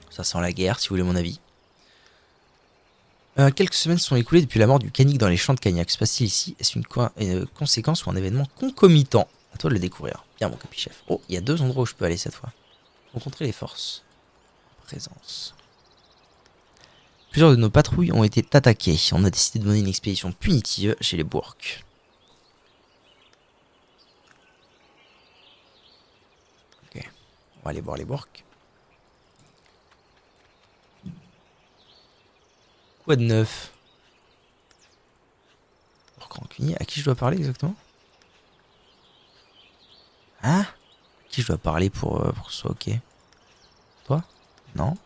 Ça sent la guerre, si vous voulez mon avis. Quelques semaines se sont écoulées depuis la mort du canique dans les champs de Cagnac. Que se passe-t-il ici? Est-ce une conséquence ou un événement concomitant? À toi de le découvrir. Bien, mon capichef. Oh, il y a 2 endroits où je peux aller cette fois. Rencontrer les forces. Présence. Plusieurs de nos patrouilles ont été attaquées. On a décidé de mener une expédition punitive chez les Bourques. Ok. On va aller voir les Bourques. Quoi de neuf? Rancunier, à qui je dois parler exactement? Hein? À qui je dois parler pour que ce soit ok? Toi? Non?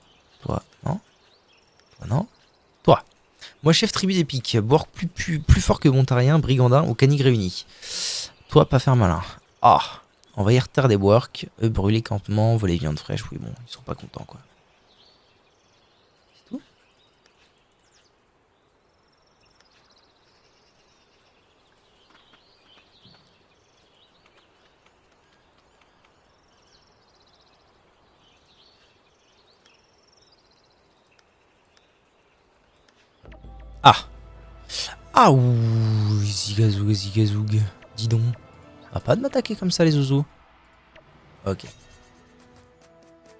Toi? Non? Toi? Non? Toi? Moi, chef tribu des pics, boire plus fort que Montarien, brigandin ou canique réunis. Toi, pas faire malin. Ah! Envahir terre des Bourques, eux brûler campement, voler viande fraîche. Oui, bon, ils sont pas contents quoi. Ah. Ah ouh. Zigazoug, zigazoug. Dis donc. Ça va pas de m'attaquer comme ça les oiseaux. Ok.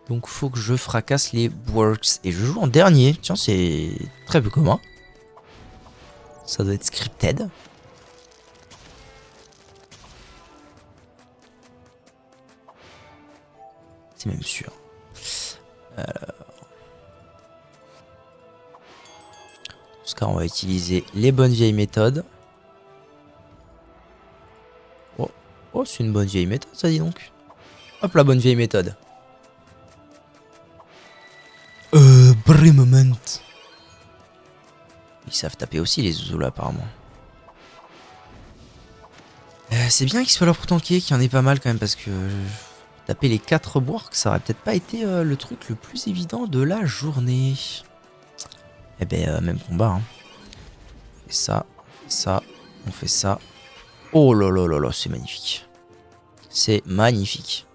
Donc faut que je fracasse les Works. Et je joue en dernier. Tiens, c'est très peu commun. Ça doit être scripted. C'est même sûr. Dans ce cas, on va utiliser les bonnes vieilles méthodes. Oh, oh c'est une bonne vieille méthode, ça dit donc. Hop, la bonne vieille méthode. Moment. Ils savent taper aussi les zouzous là, apparemment. C'est bien qu'il soit là pour tanker, qu'il y en ait pas mal quand même, parce que taper les 4 Borks, ça aurait peut-être pas été le truc le plus évident de la journée. Eh ben, même combat. Hein. On fait ça, on fait ça, on fait ça. Oh là là là là, c'est magnifique. C'est magnifique.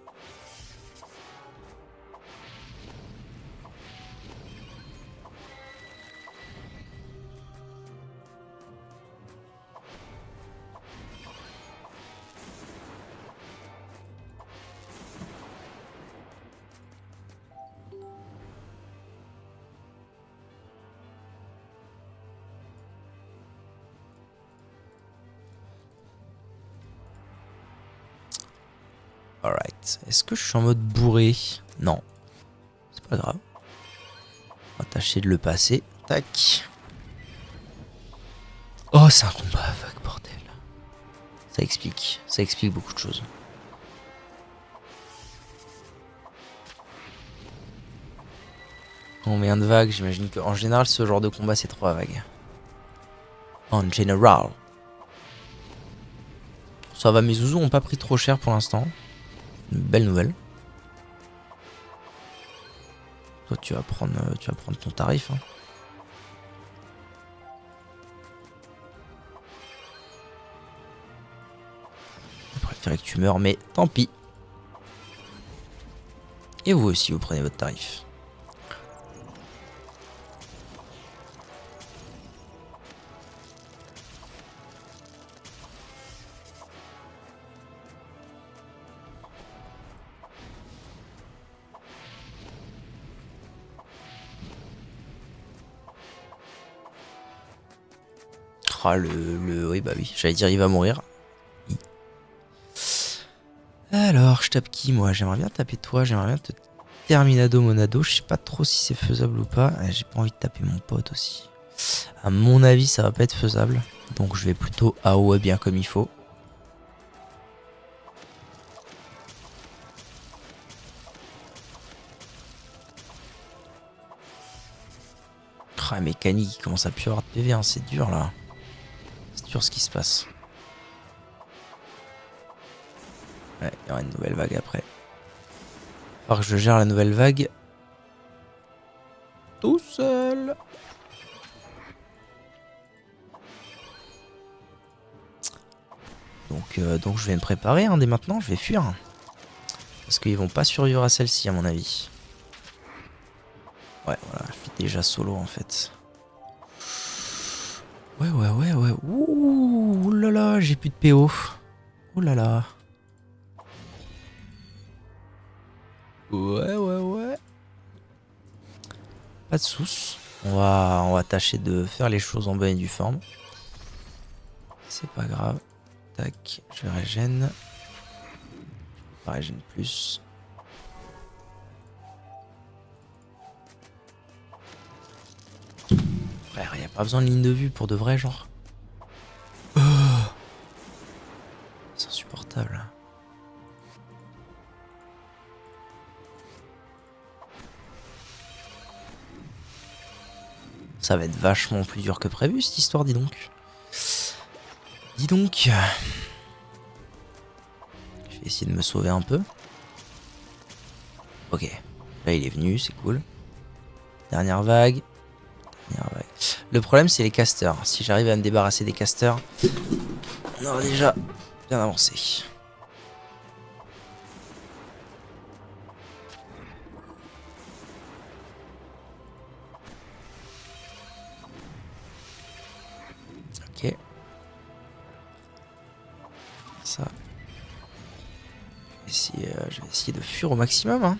Alright. Est-ce que je suis en mode bourré? Non. C'est pas grave. On va tâcher de le passer. Tac. Oh, c'est un combat avec bordel. Ça explique beaucoup de choses. Combien de vagues? J'imagine qu'en général, ce genre de combat, c'est 3 vagues. En général. Ça va, mes zouzous ont pas pris trop cher pour l'instant. Une belle nouvelle. Toi, tu vas prendre ton tarif. Hein. Je préférais que tu meurs, mais tant pis. Et vous aussi, vous prenez votre tarif. Ah, oui, bah oui, j'allais dire il va mourir. Oui. Alors, je tape qui, moi? J'aimerais bien taper toi, j'aimerais bien te Terminado Monado. Je sais pas trop si c'est faisable ou pas. J'ai pas envie de taper mon pote aussi. À mon avis, ça va pas être faisable. Donc, je vais plutôt AOE bien comme il faut. Ah, mécanique, il commence à plus avoir de PV, hein. C'est dur là. C'est dur ce qui se passe. Ouais, il y aura une nouvelle vague après. Il va falloir que je gère la nouvelle vague tout seul. Donc je vais me préparer hein, dès maintenant, je vais fuir. Parce qu'ils vont pas survivre à celle-ci à mon avis. Ouais, voilà, je suis déjà solo en fait. Ouais. Ouh là là, j'ai plus de PO. Ouh là là. Ouais. Pas de soucis. On va tâcher de faire les choses en bonne et due forme. C'est pas grave. Tac, je régène. Je régène plus. Frère, y a pas besoin de ligne de vue pour de vrai, genre. Oh, c'est insupportable. Ça va être vachement plus dur que prévu cette histoire, dis donc. Dis donc. Je vais essayer de me sauver un peu. Ok. Là, il est venu, c'est cool. Dernière vague. Le problème, c'est les casters. Si j'arrive à me débarrasser des casters, on aura déjà bien avancé. Je vais essayer de fuir au maximum. Hein.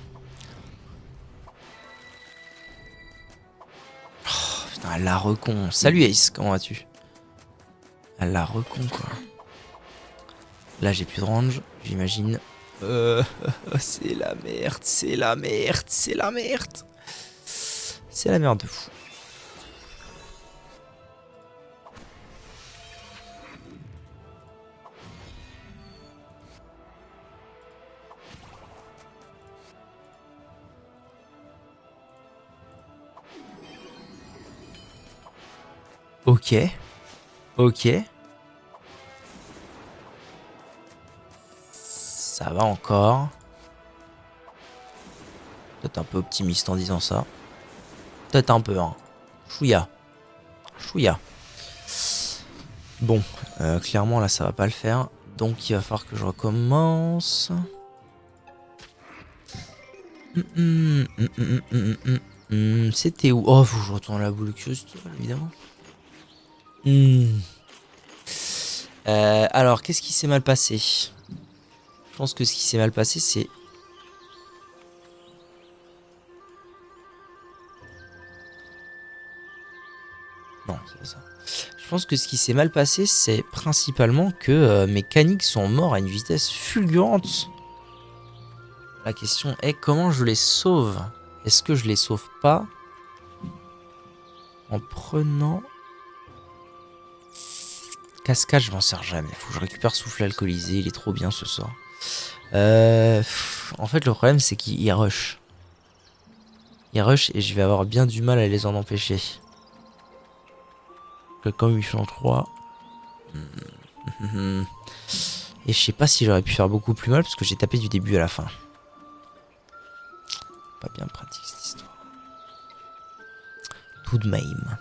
Oh, putain, la recon. Salut Ace, comment vas-tu? La recon quoi. Là j'ai plus de range, j'imagine. C'est la merde, c'est la merde, c'est la merde. C'est la merde de fou. Ok. Ok. Ça va encore. Peut-être un peu optimiste en disant ça. Peut-être un peu, hein. Chouïa. Chouïa. Bon, clairement là ça va pas le faire. Donc il va falloir que je recommence. C'était où? Oh, faut que je retourne à la boule juste, évidemment. Alors, qu'est-ce qui s'est mal passé? Je pense que ce qui s'est mal passé, c'est... Non, c'est pas ça. Je pense que ce qui s'est mal passé, c'est principalement que mes caniques sont morts à une vitesse fulgurante. La question est comment je les sauve? Est-ce que je les sauve pas en prenant... Cascade, je m'en sers jamais. Faut que je récupère souffle alcoolisé, il est trop bien ce sort. En fait, le problème, c'est qu'il rush. Il rush et je vais avoir bien du mal à les en empêcher. Comme 803. Et je sais pas si j'aurais pu faire beaucoup plus mal parce que j'ai tapé du début à la fin. Pas bien pratique cette histoire. Tout de même.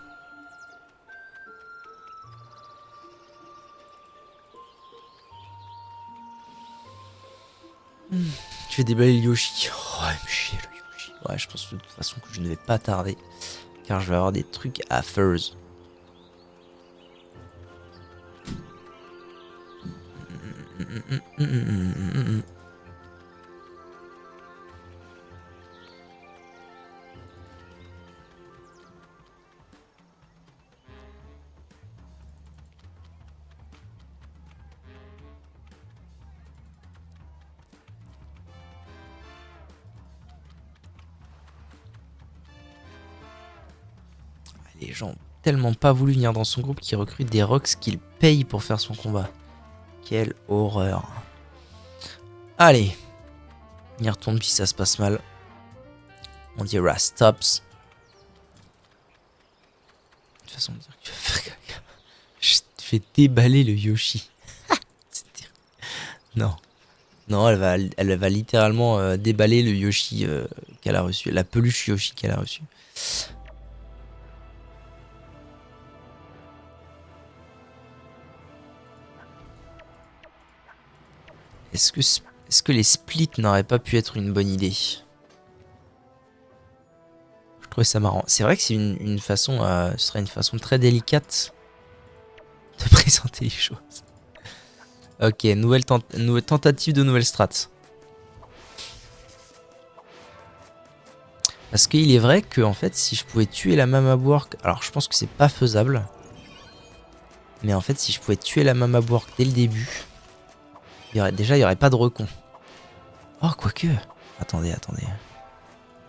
Je vais déballer le Yoshi. Oh, il me chie le Yoshi. Ouais, je pense de toute façon que je ne vais pas tarder. Car je vais avoir des trucs à faire. Les gens ont tellement pas voulu venir dans son groupe qu'ils recrutent des rocks qu'ils payent pour faire son combat. Quelle horreur. Allez. On y retourne puis ça se passe mal. On dira stops. De toute façon, on dirait que tu vas faire caca. Je te fais déballer le Yoshi. Non. Non, elle va littéralement déballer le Yoshi qu'elle a reçu. La peluche Yoshi qu'elle a reçue. Est-ce que les splits n'auraient pas pu être une bonne idée? Je trouvais ça marrant. C'est vrai que c'est une façon, ce serait une façon très délicate de présenter les choses. Ok, nouvelle tentative de nouvelle strat. Parce qu'il est vrai que en fait, si je pouvais tuer la Mama Work, alors je pense que c'est pas faisable. Mais en fait, si je pouvais tuer la Mama Work dès le début, il y aurait pas de recon. Oh, quoique. Attendez.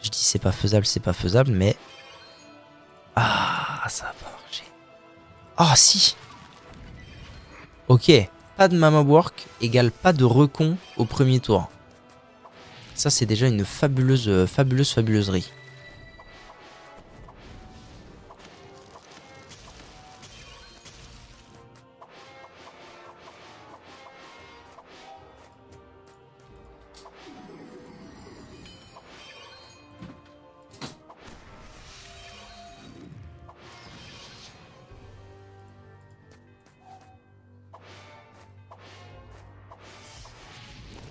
Je dis c'est pas faisable, mais... Ah, ça va pas marcher. Ah, si. Ok, pas de Mama Work égale pas de recon au premier tour. Ça, c'est déjà une fabuleuserie.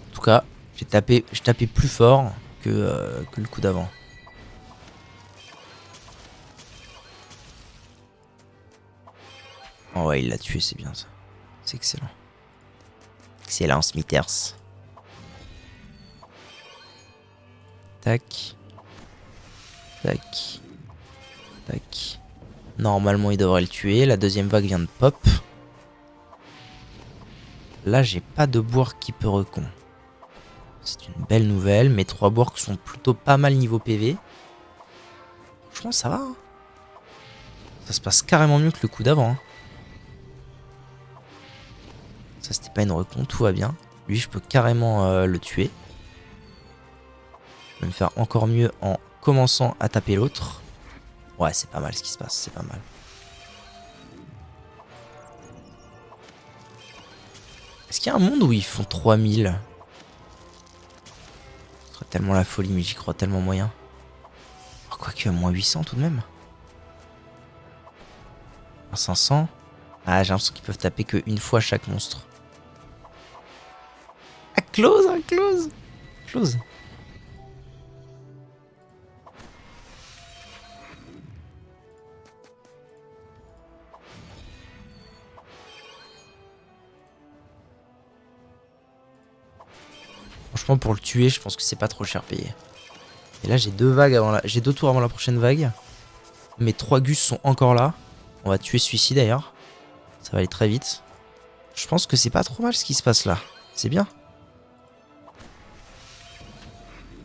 En tout cas, j'ai tapé plus fort que le coup d'avant. Oh ouais, il l'a tué, c'est bien ça. C'est excellent. Excellent, Smithers. tac. Tac. Tac. Normalement, il devrait le tuer. La deuxième vague vient de pop. Là, j'ai pas de bourg qui peut recon. C'est une belle nouvelle. Mes 3 bourgs sont plutôt pas mal niveau PV. Franchement, ça va. Hein. Ça se passe carrément mieux que le coup d'avant. Hein. Ça, c'était pas une recon. Tout va bien. Lui, je peux carrément le tuer. Je vais me faire encore mieux en commençant à taper l'autre. Ouais, c'est pas mal ce qui se passe. C'est pas mal. Est-ce qu'il y a un monde où ils font 3000 ? Ce serait tellement la folie, mais j'y crois tellement moyen. Oh, quoique, moins 800 tout de même. 500. Ah, j'ai l'impression qu'ils peuvent taper qu'une fois chaque monstre. Ah, close, hein, close. Close. Franchement, pour le tuer, je pense que c'est pas trop cher payé. Et là, j'ai 2 vagues avant la... J'ai 2 tours avant la prochaine vague. Mes 3 gus sont encore là. On va tuer celui-ci d'ailleurs. Ça va aller très vite. Je pense que c'est pas trop mal ce qui se passe là. C'est bien.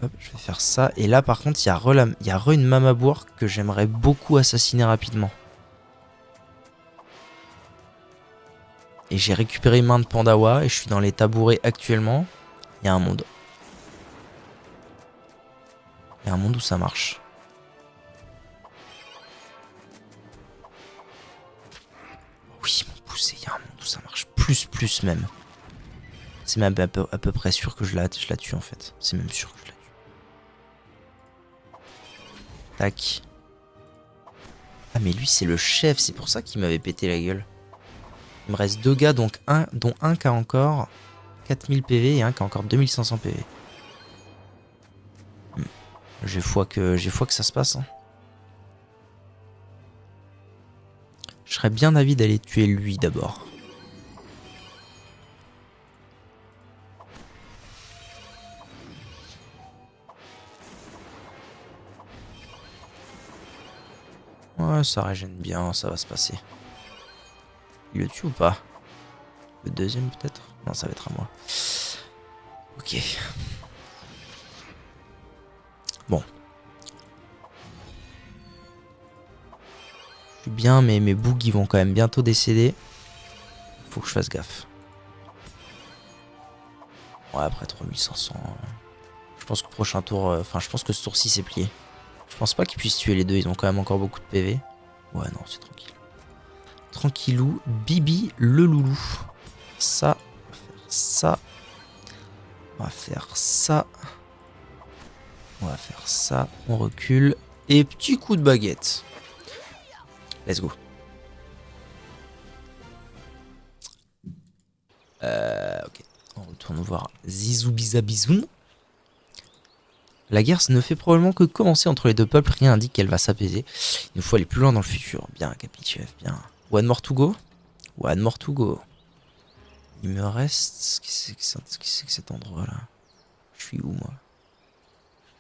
Hop, je vais faire ça. Et là, par contre, il y a une Mamabour que j'aimerais beaucoup assassiner rapidement. Et j'ai récupéré main de Pandawa et je suis dans les tabourets actuellement. Il y a un monde. Il y a un monde où ça marche. Oui, mon poussé, il y a un monde où ça marche. Plus même. C'est même à peu près sûr que je la tue en fait. C'est même sûr que je la tue. Tac. Ah mais lui c'est le chef, c'est pour ça qu'il m'avait pété la gueule. Il me reste 2 gars, donc dont un qui a encore 4000 PV et un qui a encore 2500 PV. J'ai foi que ça se passe. Hein. Je serais bien d'avis d'aller tuer lui d'abord. Ouais, ça régène bien, ça va se passer. Il le tue ou pas? Le deuxième peut-être? Non, ça va être à moi. Ok. Bon. Je suis bien, mais mes bougs ils vont quand même bientôt décéder. Faut que je fasse gaffe. Ouais, après 3500. Je pense que prochain tour... Enfin, je pense que ce tour-ci c'est plié. Je pense pas qu'ils puissent tuer les deux, ils ont quand même encore beaucoup de PV. Ouais, non, c'est tranquille. Tranquillou, Bibi le loulou. Ça, on va faire ça. On va faire ça. On va faire ça. On recule. Et petit coup de baguette. Let's go. Ok. On retourne voir Zizou Bizabizoun. La guerre ne fait probablement que commencer entre les deux peuples. Rien n'indique qu'elle va s'apaiser. Il nous faut aller plus loin dans le futur. Bien, Capichef, bien. One more to go. One more to go. Il me reste... Qu'est-ce que c'est que cet endroit-là? Je suis où, moi?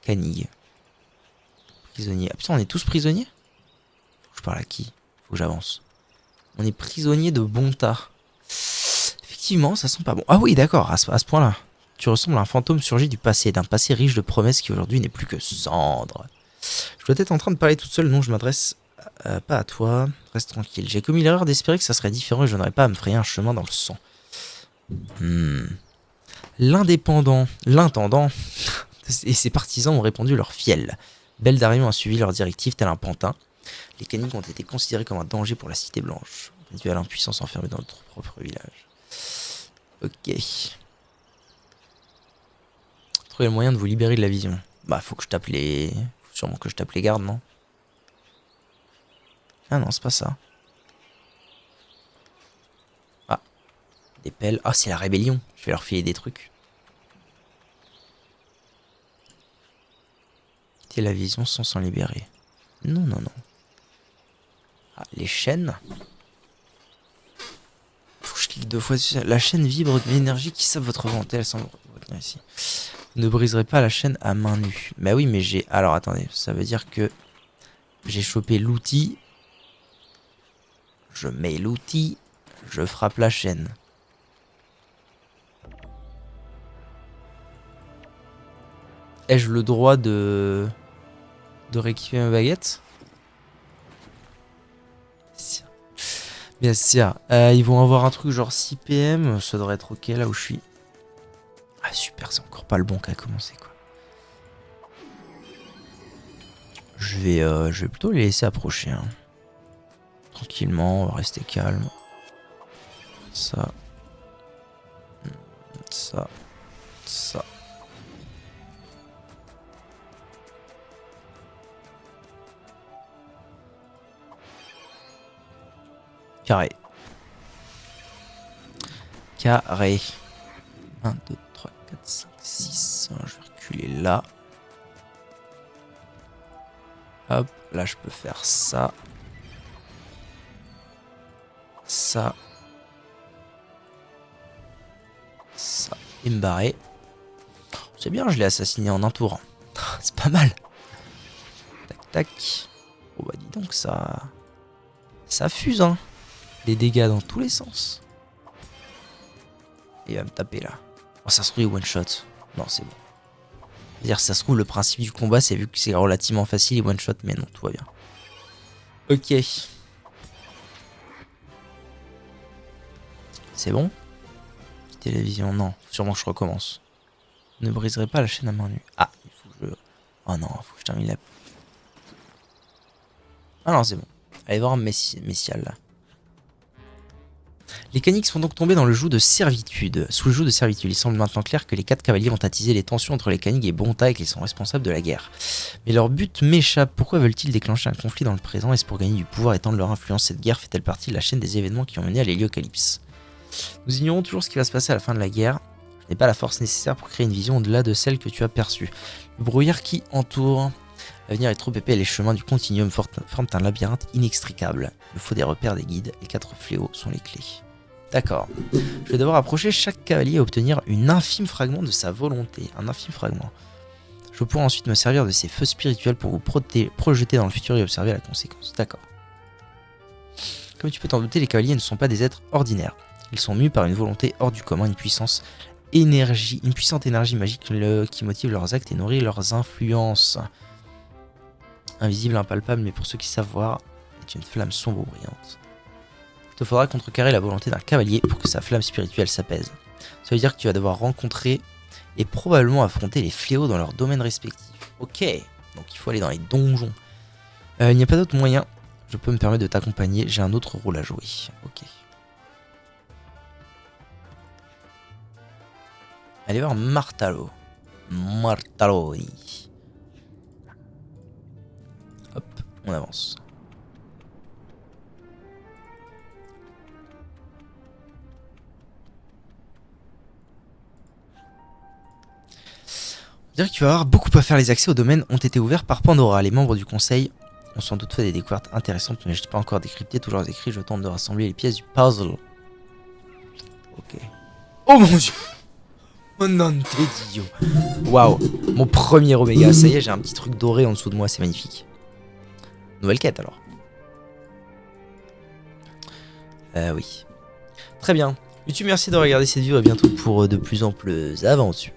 Canille. Prisonnier. Ah putain, on est tous prisonniers? Faut que je parle à qui? Faut que j'avance. On est prisonnier de Bonta. Effectivement, ça sent pas bon. Ah oui, d'accord, à ce point-là. Tu ressembles à un fantôme surgi du passé, d'un passé riche de promesses qui aujourd'hui n'est plus que cendre. Je dois être en train de parler toute seule, non, je m'adresse pas à toi. Reste tranquille. J'ai commis l'erreur d'espérer que ça serait différent et je n'aurais pas à me frayer un chemin dans le sang. L'intendant et ses partisans ont répandu leur fiel. Beldarion a suivi leurs directives tel un pantin. Les caniques ont été considérés comme un danger pour la cité blanche, dû à l'impuissance enfermée dans notre propre village. Ok. Trouvez le moyen de vous libérer de la vision. Bah, faut que je tape les... Faut sûrement que je tape les gardes, non? Ah non, c'est pas ça. Ah. Des pelles. Ah, c'est la rébellion. Je vais leur filer des trucs. Quitter la vision sans s'en libérer. Non, non, non. Ah, les chaînes. Faut que je clique 2 fois dessus. La chaîne vibre d'une énergie qui sape votre volonté. Elle semble retenir ici. Vous ne briserez pas la chaîne à main nue. Bah oui, mais j'ai... Alors, attendez. Ça veut dire que j'ai chopé l'outil. Je mets l'outil. Je frappe la chaîne. Ai-je le droit de rééquiper ma baguette? Bien sûr. Ils vont avoir un truc genre 6 PM. Ça devrait être ok là où je suis. Ah super, c'est encore pas le bon qui a commencé quoi. Je vais plutôt les laisser approcher. Hein. Tranquillement, on va rester calme. Ça. Ça. Ça. Carré. Carré. 1, 2, 3, 4, 5, 6. Je vais reculer là. Hop, là je peux faire ça. Ça. Ça. Et me barrer. C'est bien, je l'ai assassiné en un tour. C'est pas mal. Tac, tac. Oh bah dis donc, ça... Ça fuse, hein. Des dégâts dans tous les sens. Il va me taper là. Oh, ça se trouve, il one shot. Non, c'est bon. C'est-à-dire, ça se trouve, le principe du combat, c'est vu que c'est relativement facile, il one shot, mais non, tout va bien. Ok. C'est bon? Télévision, non. Sûrement que je recommence. Ne briserai pas la chaîne à main nue. Ah, il faut que je... Oh non, il faut que je termine la... Ah non, c'est bon. Allez voir Messial là. Les Canucks sont donc tombés dans le joug de servitude. Sous le joug de servitude, il semble maintenant clair que les 4 cavaliers ont attisé les tensions entre les Canucks et Bonta et qu'ils sont responsables de la guerre. Mais leur but m'échappe. Pourquoi veulent-ils déclencher un conflit dans le présent? Est-ce pour gagner du pouvoir et étendre leur influence? Cette guerre fait-elle partie de la chaîne des événements qui ont mené à l'héliocalypse? Nous ignorons toujours ce qui va se passer à la fin de la guerre. Je n'ai pas la force nécessaire pour créer une vision au-delà de celle que tu as perçue. Le brouillard qui entoure l'avenir est trop épais et les chemins du continuum forment un labyrinthe inextricable. Il me faut des repères, des guides. Les 4 fléaux sont les clés. D'accord. Je vais devoir approcher chaque cavalier et obtenir un infime fragment de sa volonté. Un infime fragment. Je pourrai ensuite me servir de ces feux spirituels pour vous projeter dans le futur et observer la conséquence. D'accord. Comme tu peux t'en douter, les cavaliers ne sont pas des êtres ordinaires. Ils sont mus par une volonté hors du commun, une puissante énergie magique qui motive leurs actes et nourrit leurs influences. Invisible, impalpable, mais pour ceux qui savent voir, est une flamme sombre ou brillante. Il te faudra contrecarrer la volonté d'un cavalier pour que sa flamme spirituelle s'apaise. Ça veut dire que tu vas devoir rencontrer et probablement affronter les fléaux dans leurs domaines respectifs. Ok, donc il faut aller dans les donjons. Il n'y a pas d'autre moyen. Je peux me permettre de t'accompagner, j'ai un autre rôle à jouer. Ok. Allez voir Martalo. Martaloni. Hop, on avance. On dirait que tu vas avoir beaucoup à faire. Les accès au domaine ont été ouverts par Pandora. Les membres du conseil ont sans doute fait des découvertes intéressantes, mais je n'ai pas encore décrypté tous leurs écrits. Je tente de rassembler les pièces du puzzle. Ok. Oh mon dieu! Oh non, t'es idiot. Waouh, mon premier Oméga. Ça y est, j'ai un petit truc doré en dessous de moi, c'est magnifique. Nouvelle quête alors. Oui. Très bien. YouTube, merci de regarder cette vidéo. À bientôt pour de plus amples aventures.